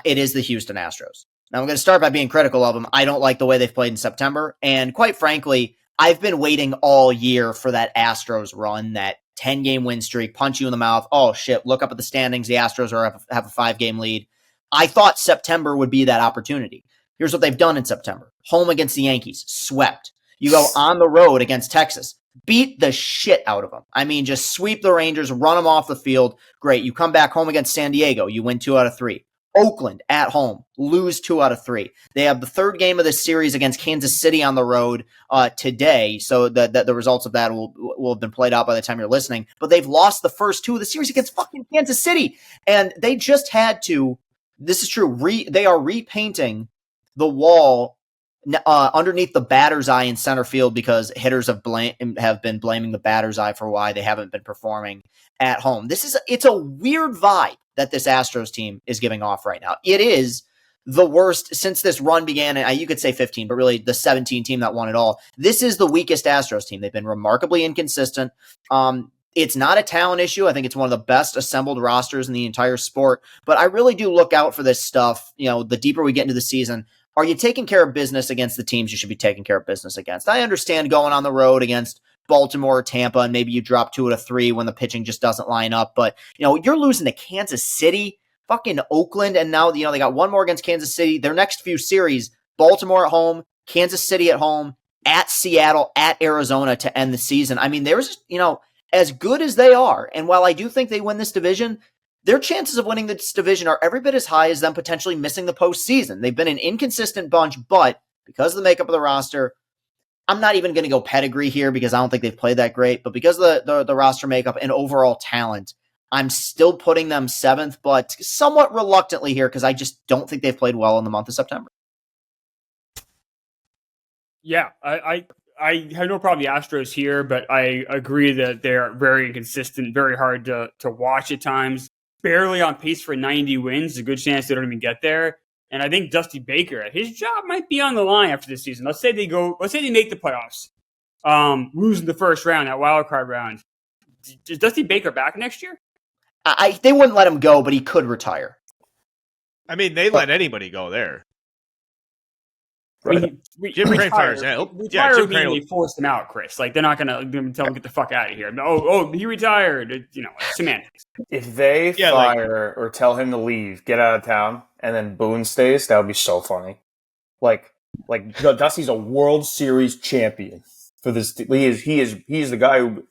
It is the Houston Astros. Now, I'm going to start by being critical of them. I don't like the way they've played in September, and quite frankly, I've been waiting all year for that Astros run, that 10-game win streak, punch you in the mouth. Oh, shit, look up at the standings. The Astros have a 5-game lead. I thought September would be that opportunity. Here's what they've done in September. Home against the Yankees, swept. You go on the road against Texas, beat the shit out of them. I mean, just sweep the Rangers, run them off the field. Great. You come back home against San Diego. You win 2 out of 3. Oakland at home, lose 2 out of 3. They have the 3rd game of this series against Kansas City on the road today, so the results of that will have been played out by the time you're listening. But they've lost the first 2 of the series against fucking Kansas City, and they just had to. This is true. They are repainting the wall underneath the batter's eye in center field because hitters have been blaming the batter's eye for why they haven't been performing at home. It's a weird vibe that this Astros team is giving off right now. It is the worst since this run began. And you could say 15, but really the 17 team that won it all. This is the weakest Astros team. They've been remarkably inconsistent. It's not a talent issue. I think it's one of the best assembled rosters in the entire sport. But I really do look out for this stuff. The deeper we get into the season, are you taking care of business against the teams you should be taking care of business against? I understand going on the road against Baltimore or Tampa, and maybe you drop 2 out of 3 when the pitching just doesn't line up. But, you're losing to Kansas City, fucking Oakland, and now, they got one more against Kansas City. Their next few series, Baltimore at home, Kansas City at home, at Seattle, at Arizona to end the season. I mean, there's, as good as they are, and while I do think they win this division, their chances of winning this division are every bit as high as them potentially missing the postseason. They've been an inconsistent bunch, but because of the makeup of the roster, I'm not even going to go pedigree here because I don't think they've played that great, but because of the roster makeup and overall talent, I'm still putting them 7th, but somewhat reluctantly here because I just don't think they've played well in the month of September. Yeah, I have no problem with the Astros here, but I agree that they're very inconsistent, very hard to watch at times. Barely on pace for 90 wins. There's a good chance they don't even get there. And I think Dusty Baker, his job might be on the line after this season. Let's say they make the playoffs, losing the first round, that wild card round. Is Dusty Baker back next year? They wouldn't let him go, but he could retire. I mean, they let anybody go there. Right. Jim Crane fires out. Yeah, Jim Crane they forced him out, Chris. Like, they're not going to tell him get the fuck out of here. Oh, he retired. Semantics. If they fire or tell him to leave, get out of town, and then Boone stays, that would be so funny. Like Dusty's a World Series champion for this. He is the guy who,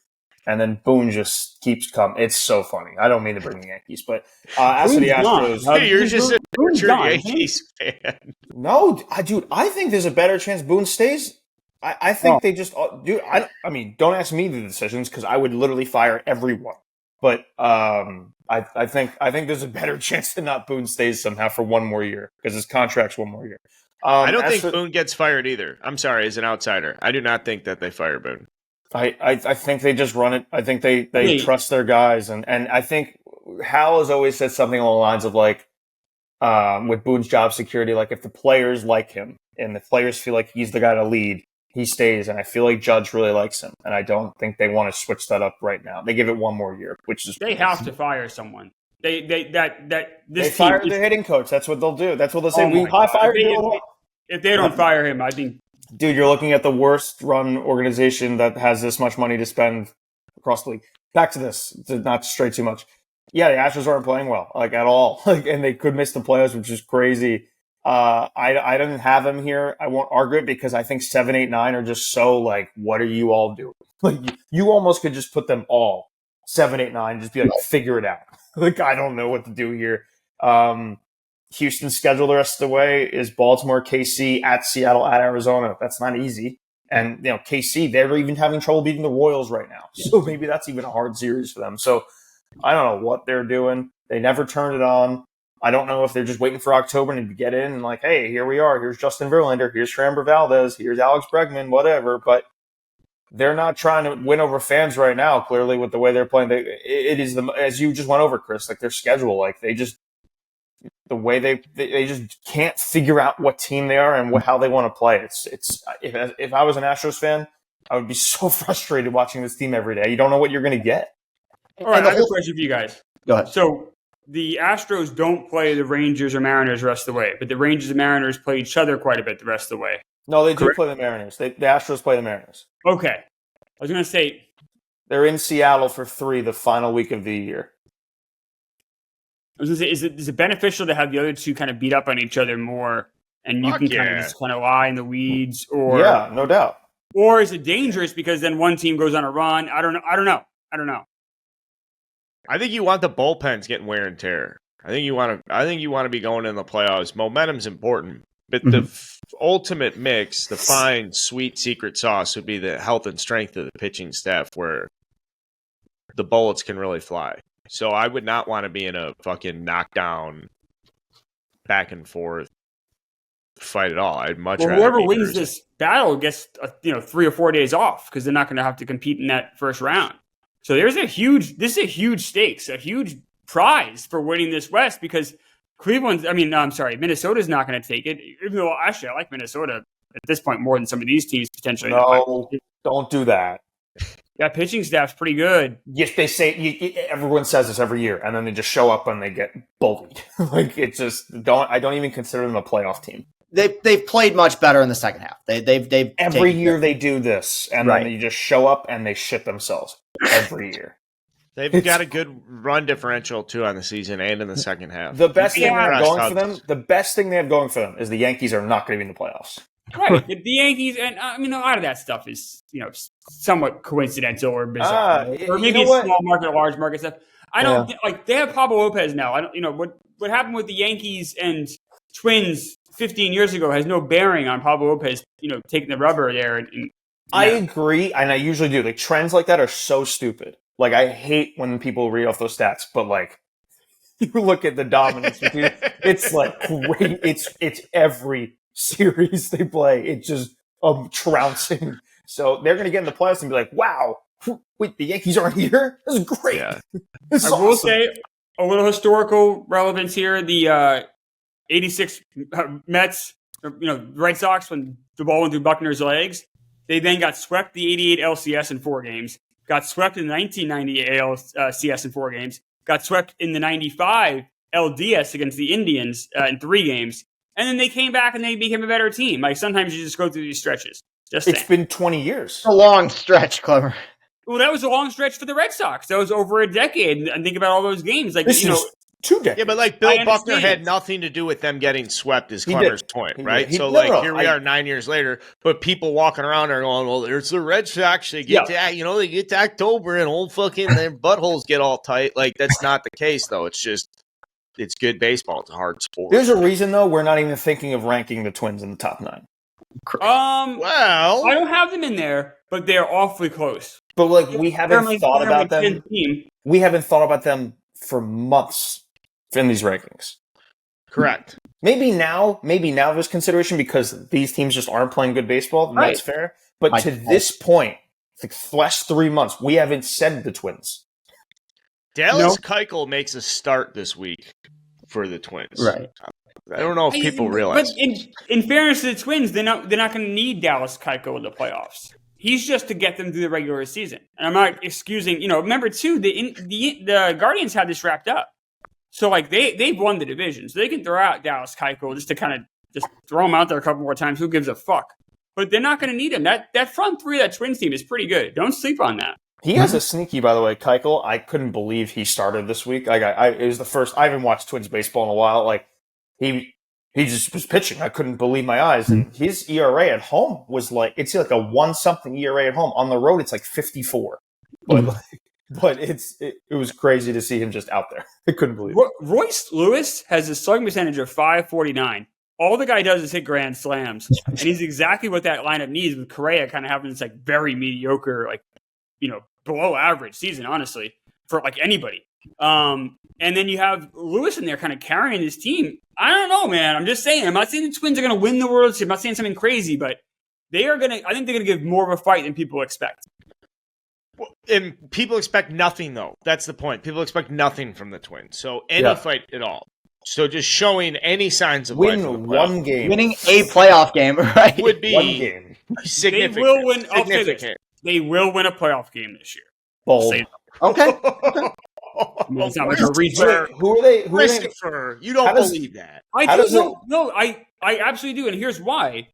and then Boone just keeps coming. It's so funny. I don't mean to bring the Yankees, but as for the Astros, you're just a true Yankees fan. No, dude, I think there's a better chance Boone stays. I think they just, dude. I mean, don't ask me the decisions because I would literally fire everyone. But I think there's a better chance that not Boone stays somehow for one more year because his contract's one more year. I don't think Boone gets fired either. I'm sorry, as an outsider, I do not think that they fire Boone. I think they just run it. I think they trust their guys, and I think Hal has always said something along the lines of like, with Boone's job security, like if the players like him and the players feel like he's the guy to lead, he stays. And I feel like Judge really likes him, and I don't think they want to switch that up right now. They give it one more year, which is they have to fire someone. They fire the hitting coach. That's what they'll do. That's what they'll say. We high fired you. If they don't fire him, I think. Dude, you're looking at the worst run organization that has this much money to spend across the league. Back to this, to not stray too much. Yeah, the Astros aren't playing well, like at all. And they could miss the playoffs, which is crazy. I didn't have them here. I won't argue it because I think 7, 8, 9 are just so like, what are you all doing? Like you almost could just put them all 7, 8, 9, just be like, figure it out. Like I don't know what to do here. Houston's schedule the rest of the way is Baltimore, KC, at Seattle, at Arizona. That's not easy. And, KC, they're even having trouble beating the Royals right now. So maybe that's even a hard series for them. So I don't know what they're doing. They never turned it on. I don't know if they're just waiting for October and to get in and like, hey, here we are. Here's Justin Verlander. Here's Framber Valdez. Here's Alex Bregman, whatever. But they're not trying to win over fans right now, clearly, with the way they're playing. It is, as you just went over, Chris, like their schedule, like they just, the way they just can't figure out what team they are and how they want to play. It's if I was an Astros fan, I would be so frustrated watching this team every day. You don't know what you're going to get. All right, I have a question for you guys. Go ahead. So the Astros don't play the Rangers or Mariners the rest of the way, but the Rangers and Mariners play each other quite a bit the rest of the way. No, they do play the Mariners. The Astros play the Mariners. Okay. I was going to say. They're in Seattle for 3 the final week of the year. I was going to say, is it beneficial to have the other two kind of beat up on each other more and you can kind of just kind of lie in the weeds? Or yeah, no doubt. Or is it dangerous because then one team goes on a run? I don't know. I think you want the bullpens getting wear and tear. I think you want to be going in the playoffs. Momentum's important, but the ultimate mix, the fine, sweet secret sauce would be the health and strength of the pitching staff, where the bullets can really fly. So I would not want to be in a fucking knockdown, back and forth fight at all. I'd much rather whoever wins this battle gets 3 or 4 days off because they're not going to have to compete in that first round. So this is a huge stakes, a huge prize for winning this West because Minnesota's not going to take it. Even though actually I like Minnesota at this point more than some of these teams potentially. No, don't do that. That pitching staff's pretty good. Yes, they say everyone says this every year, and then they just show up and they get bullied. Like it just I don't even consider them a playoff team. They've played much better in the second half. They've every year they do this, and then they just show up and they shit themselves every year. They've got a good run differential too on the season and in the second half. The best thing they have going for them is the Yankees are not going to be in the playoffs. Right, the Yankees, and a lot of that stuff is somewhat coincidental or bizarre, or maybe it's small market, large market stuff. I don't like they have Pablo Lopez now. I don't, what happened with the Yankees and Twins 15 years ago has no bearing on Pablo Lopez, taking the rubber there. I agree, and I usually do. Like trends like that are so stupid. Like I hate when people read off those stats, but like you look at the dominance, it's like great. It's every series they play. It's just trouncing. So they're going to get in the playoffs and be like, wow, wait, the Yankees aren't here? This is great. Yeah. I will say a little historical relevance here. The 86 Mets, Red Sox, when the ball went through Buckner's legs, they then got swept the 88 LCS in 4 games, got swept in the 1990 ALCS in 4 games, got swept in the 95 LDS against the Indians in 3 games, and then they came back and they became a better team. Like sometimes you just go through these stretches. It's been 20 years. A long stretch, Clever. Well, that was a long stretch for the Red Sox. That was over a decade. And think about all those games. Like this is 2 decades. Yeah, but like Bill Buckner had nothing to do with them getting swept, is Clever's point, right? So here we are 9 years later, but people walking around are going, well, there's the Red Sox. They get they get to October and old fucking their buttholes get all tight. Like that's not the case though. It's just it's good baseball. It's a hard sport. There's a reason though we're not even thinking of ranking the Twins in the top 9. Well, I don't have them in there, but they're awfully close. But like we haven't thought about them. We haven't thought about them for months in these rankings. Correct. Maybe now there's consideration because these teams just aren't playing good baseball. Right. That's fair. But to this point, the last 3 months, we haven't said the Twins. Dallas Keuchel makes a start this week for the Twins. Right. I don't know if people realize. But in fairness to the Twins, they're not going to need Dallas Keuchel in the playoffs. He's just to get them through the regular season. And I'm not excusing, remember too, the Guardians had this wrapped up. So like they've won the division. So they can throw out Dallas Keuchel just to kind of just throw him out there a couple more times. Who gives a fuck? But they're not going to need him. That front three of that Twins team is pretty good. Don't sleep on that. He has a sneaky, by the way, Keuchel. I couldn't believe he started this week. It was the first. I haven't watched Twins baseball in a while. Like he just was pitching. I couldn't believe my eyes. And his ERA at home was it's like a 1-something ERA at home. On the road, it's like 54. But it was crazy to see him just out there. I couldn't believe it. Royce Lewis has a slugging percentage of .549. All the guy does is hit grand slams, and he's exactly what that lineup needs. With Correa kind of having this very mediocre, below average season, honestly, for anybody. And then you have Lewis in there kind of carrying his team. I don't know, man. I'm just saying. I'm not saying the Twins are going to win the World Series. I'm not saying something crazy, but they are going to. I think they're going to give more of a fight than people expect. Well, and people expect nothing, though. That's the point. People expect nothing from the Twins. So any fight at all. So just showing any signs of life. Win one game. Winning a playoff game, right? Would be one game. significant. They will win. Significant. They will win a playoff game this year. Bold. Okay. It's not like a reach. Who are they? Christopher, you don't believe that. I do. No, I absolutely do. And here's why.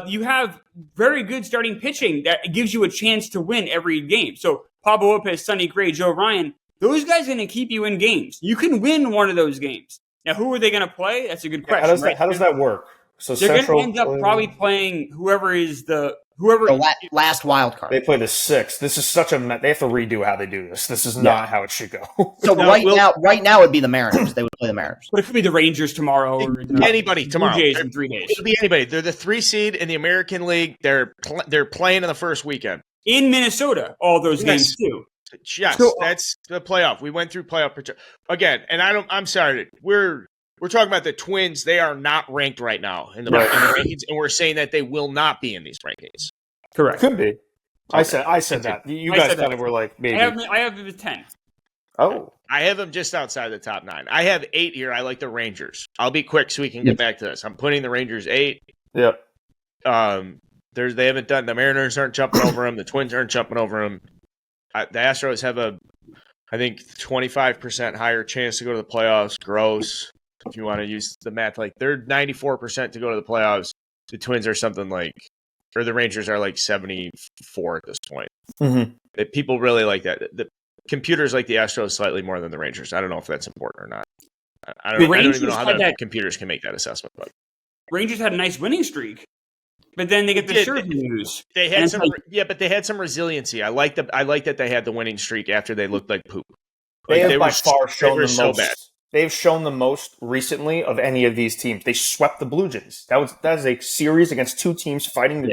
You have very good starting pitching that gives you a chance to win every game. So Pablo Lopez, Sonny Gray, Joe Ryan, those guys are going to keep you in games. You can win one of those games. Now, who are they going to play? That's a good question. How does that work? So they're going to end up probably playing whoever the last wild card. They play the 6th. This is such a. They have to redo how they do this. This is not how it should go. So right now it'd be the Mariners. They would play the Mariners. But it could be the Rangers tomorrow. Or anybody tomorrow. Blue Jays in 3 days. It could be anybody. They're the 3 seed in the American League. They're playing in the first weekend in Minnesota. All those games too. Yes, that's the playoff. We went through playoff again, and I'm sorry. We're talking about the Twins. They are not ranked right now in the rankings, and we're saying that they will not be in these rankings. Correct. Could be. I said that. You guys kind of were like, maybe. I have it at 10. Oh. I have them just outside the top 9. I have 8 here. I like the Rangers. I'll be quick so we can get back to this. I'm putting the Rangers 8. Yep. They haven't done. The Mariners aren't jumping over them. The Twins aren't jumping over them. The Astros have I think 25% higher chance to go to the playoffs. Gross. If you want to use the math, they're 94% to go to the playoffs. The Twins are something or the Rangers are 74 at this point. Mm-hmm. People really like that. The computers like the Astros slightly more than the Rangers. I don't know if that's important or not. I don't even know how the computers can make that assessment. But Rangers had a nice winning streak, but then they get the Scherzer news. They had but they had some resiliency. I like that they had the winning streak after they looked like poop. They have by far shown the most. They've shown the most recently of any of these teams. They swept the Blue Jays. That is a series against 2 teams fighting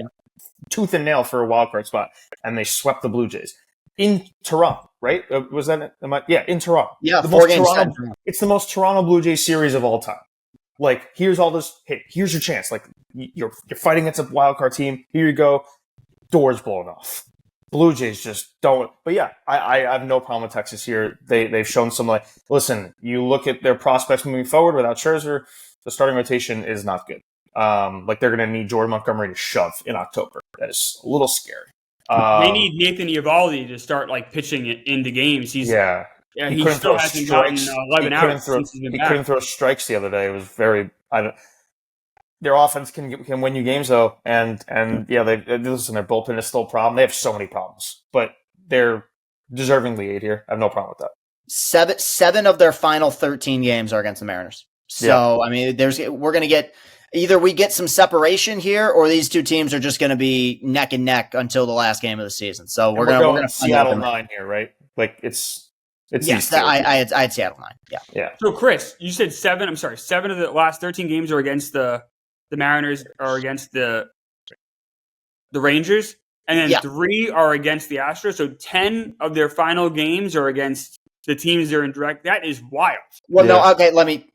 tooth and nail for a wild card spot, and they swept the Blue Jays in Toronto. Right? Was that it? In Toronto. Yeah, 4 games. It's the most Toronto Blue Jays series of all time. Here's all this. Hey, here's your chance. You're fighting against a wild card team. Here you go. Doors blown off. Blue Jays just don't. But yeah, I have no problem with Texas here. They've shown some listen, you look at their prospects moving forward without Scherzer, the starting rotation is not good. They're going to need Jordan Montgomery to shove in October. That is a little scary. They need Nathan Eovaldi to start pitching it into games. He still hasn't gotten 11 outs since he's been back. He couldn't throw strikes the other day. It was very. Their offense can win you games though, and listen, their bullpen is still a problem. They have so many problems, but they're deservingly 8 here. I have no problem with that. 7 of their final 13 games are against the Mariners. So I mean, we're going to get either we get some separation here, or these 2 teams are just going to be neck and neck until the last game of the season. So we're going to Seattle 9 here, right? It's yes. I had Seattle 9. Yeah. So Chris, you said 7. I'm sorry, 7 of the last 13 games are against the Mariners are against the Rangers, and then 3 are against the Astros. So 10 of their final games are against the teams they're in direct. That is wild. Well, no, okay, let me.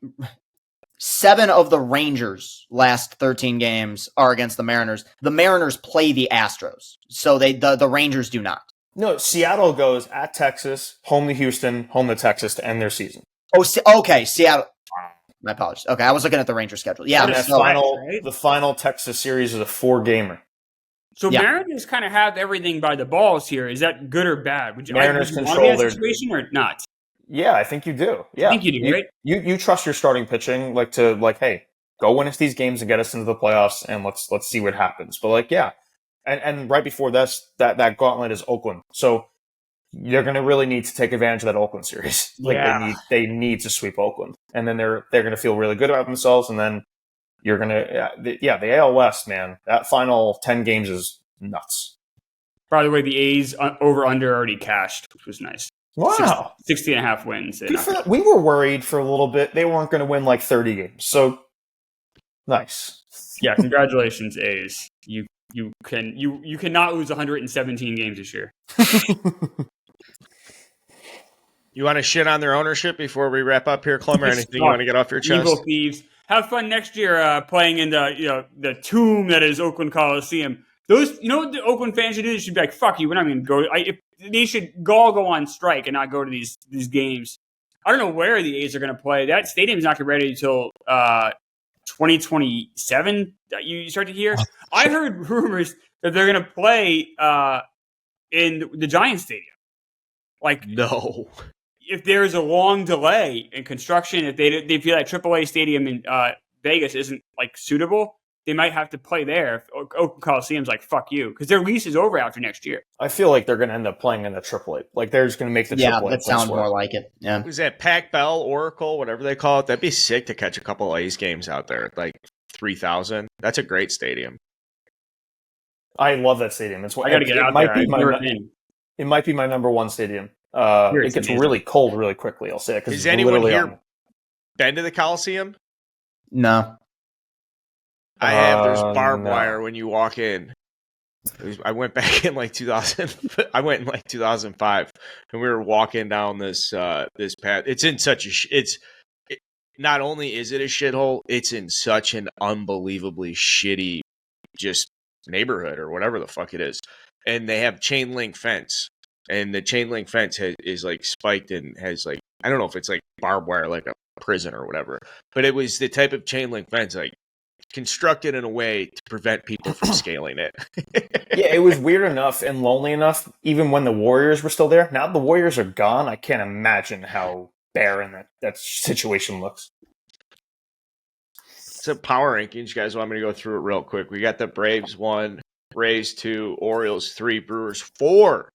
7 of the Rangers' last 13 games are against the Mariners. The Mariners play the Astros, so the Rangers do not. No, Seattle goes at Texas, home to Houston, home to Texas to end their season. Oh, okay, Seattle. My apologies. Okay, I was looking at the Ranger schedule. Yeah, and the final Texas series is a 4-gamer. So Mariners kind of have everything by the balls here. Is that good or bad? Would you Mariners want control their situation or not? Yeah, I think you do. Yeah, I think you do, right? You trust your starting pitching, hey, go win us these games and get us into the playoffs, and let's see what happens. But and right before this, that gauntlet is Oakland. So you're going to really need to take advantage of that Oakland series. They need to sweep Oakland, and then they're going to feel really good about themselves, and then you're going to the AL West, man. That final 10 games is nuts. By the way, the A's over under already cashed, which was nice. Wow. 60.5 wins. We were worried for a little bit. They weren't going to win 30 games. So nice. Yeah, congratulations, A's. You cannot lose 117 games this year. You want to shit on their ownership before we wrap up here, Clem, or anything you want to get off your chest? Evil thieves. Have fun next year playing in the tomb that is Oakland Coliseum. Those, what the Oakland fans should do? They should be like, fuck you, we're not going to go. They should all go on strike and not go to these games. I don't know where the A's are going to play. That stadium's not going to be ready until 2027. You start to hear. I heard rumors that they're going to play in the Giants Stadium. No. If there's a long delay in construction, if they feel like AAA stadium in Vegas isn't suitable, they might have to play there. Oakland Coliseum's fuck you, because their lease is over after next year. I feel like they're going to end up playing in the AAA. They're just going to make the AAA. Yeah, that sounds more like it. Yeah. Was that Pac Bell, Oracle, whatever they call it? That'd be sick to catch a couple of A's games out there, 3,000. That's a great stadium. I love that stadium. It's I got to get out there. It might be my number one stadium. It gets really cold really quickly, I'll say it. Has anyone here been to the Coliseum? No. I have. There's barbed wire when you walk in. I went back in 2000. I went in 2005, and we were walking down this path. It's in such a. Not only is it a shithole, it's in such an unbelievably shitty, just neighborhood or whatever the fuck it is. And they have chain link fence, and the chain link fence is spiked and has I don't know if it's barbed wire like a prison or whatever, but it was the type of chain link fence constructed in a way to prevent people from scaling it. Yeah, it was weird enough and lonely enough, even when the Warriors were still there. Now the Warriors are gone. I can't imagine how barren that situation looks. So power rankings, you guys want me to go through it real quick? We got the Braves 1, Rays 2, Orioles 3, Brewers 4,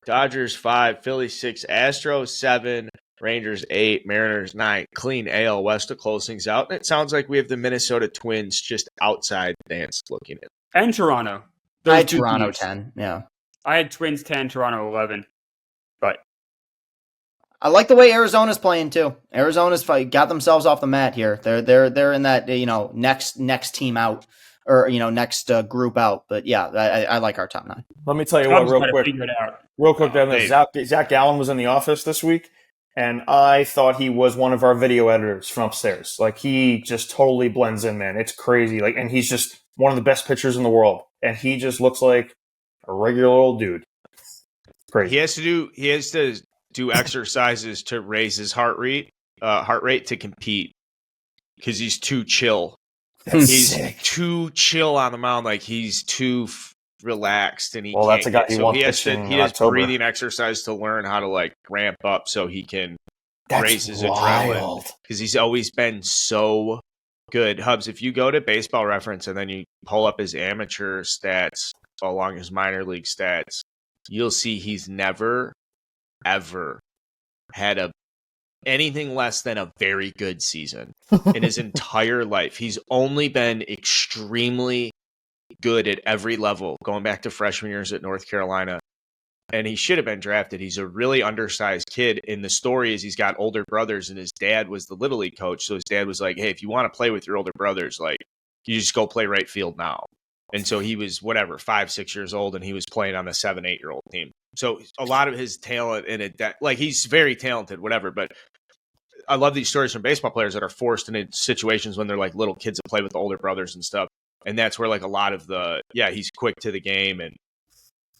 Dodgers 5, Phillies 6, Astros 7, Rangers 8, Mariners 9. Clean AL West to close things out. And it sounds like we have the Minnesota Twins just outside dance looking at. And Toronto. I had Toronto 10, yeah. I had Twins 10, Toronto 11. But I like the way Arizona's playing too. Arizona's got themselves off the mat here. They're in that next team out or next group out. But yeah, I like our top 9. Let me tell you what, real quick. Zac Gallen was in the office this week, and I thought he was one of our video editors from upstairs. He just totally blends in, man. It's crazy. And he's just one of the best pitchers in the world, and he just looks like a regular old dude. Crazy. He has to do exercises to raise his heart rate to compete because he's too chill. He's too chill on the mound. He's too relaxed, and that's a guy he has breathing exercise to learn how to ramp up so he can raise his adrenaline, because he's always been so good. Hubs, if you go to Baseball Reference and then you pull up his amateur stats along his minor league stats, you'll see he's never ever had anything less than a very good season in his entire life. He's only been extremely good at every level, going back to freshman years at North Carolina. And he should have been drafted. He's a really undersized kid. And the story is he's got older brothers, and his dad was the Little League coach. So his dad was like, hey, if you want to play with your older brothers, you just go play right field now. And so he was 5, 6 years old, and he was playing on the 7, 8-year-old team. So a lot of his talent in it, he's very talented, whatever. But I love these stories from baseball players that are forced into situations when they're like little kids that play with the older brothers and stuff. And that's where like a lot of he's quick to the game and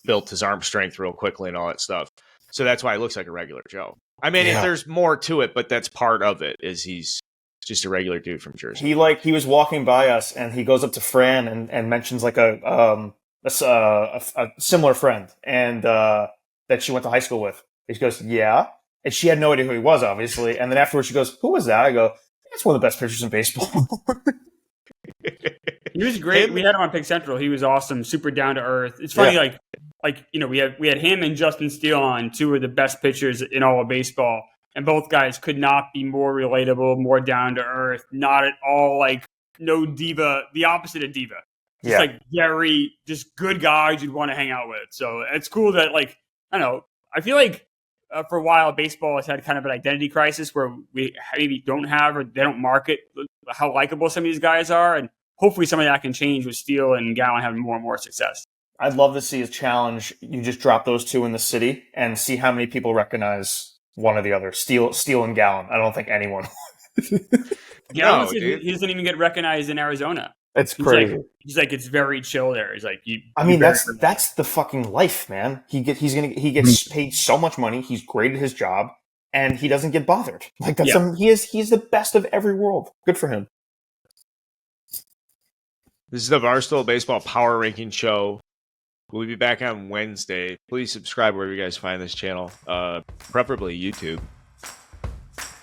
built his arm strength real quickly and all that stuff. So that's why he looks like a regular Joe. I mean, if there's more to it, but that's part of it is he's just a regular dude from Jersey. He was walking by us and he goes up to Fran and mentions like a similar friend and that she went to high school with. He goes, yeah. And she had no idea who he was, obviously. And then afterwards she goes, who was that? I go, that's one of the best pitchers in baseball. He was great. We had him on Pick Central. He was awesome, super down to earth. It's funny, we had him and Justin Steele on, two of the best pitchers in all of baseball, and both guys could not be more relatable, more down to earth, not at all like no diva, the opposite of diva. Just like very, just good guys you'd want to hang out with. So it's cool that I don't know. I feel like for a while baseball has had kind of an identity crisis where we maybe don't have or they don't market how likable some of these guys are, and hopefully some of that can change with Steele and Gallen having more and more success. I'd love to see a challenge. You just drop those two in the city and see how many people recognize one or the other. Steele and Gallen. I don't think anyone. Gallen he doesn't even get recognized in Arizona. It's crazy. He's like it's very chill there. He's like, that's the fucking life, man. He gets paid so much money. He's great at his job, and he doesn't get bothered. Like he's the best of every world. Good for him. This is the Barstool Baseball Power Ranking Show. We'll be back on Wednesday. Please subscribe wherever you guys find this channel, preferably YouTube.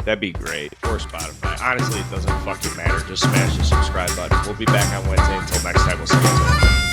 That'd be great. Or Spotify. Honestly, it doesn't fucking matter. Just smash the subscribe button. We'll be back on Wednesday. Until next time, we'll see you later.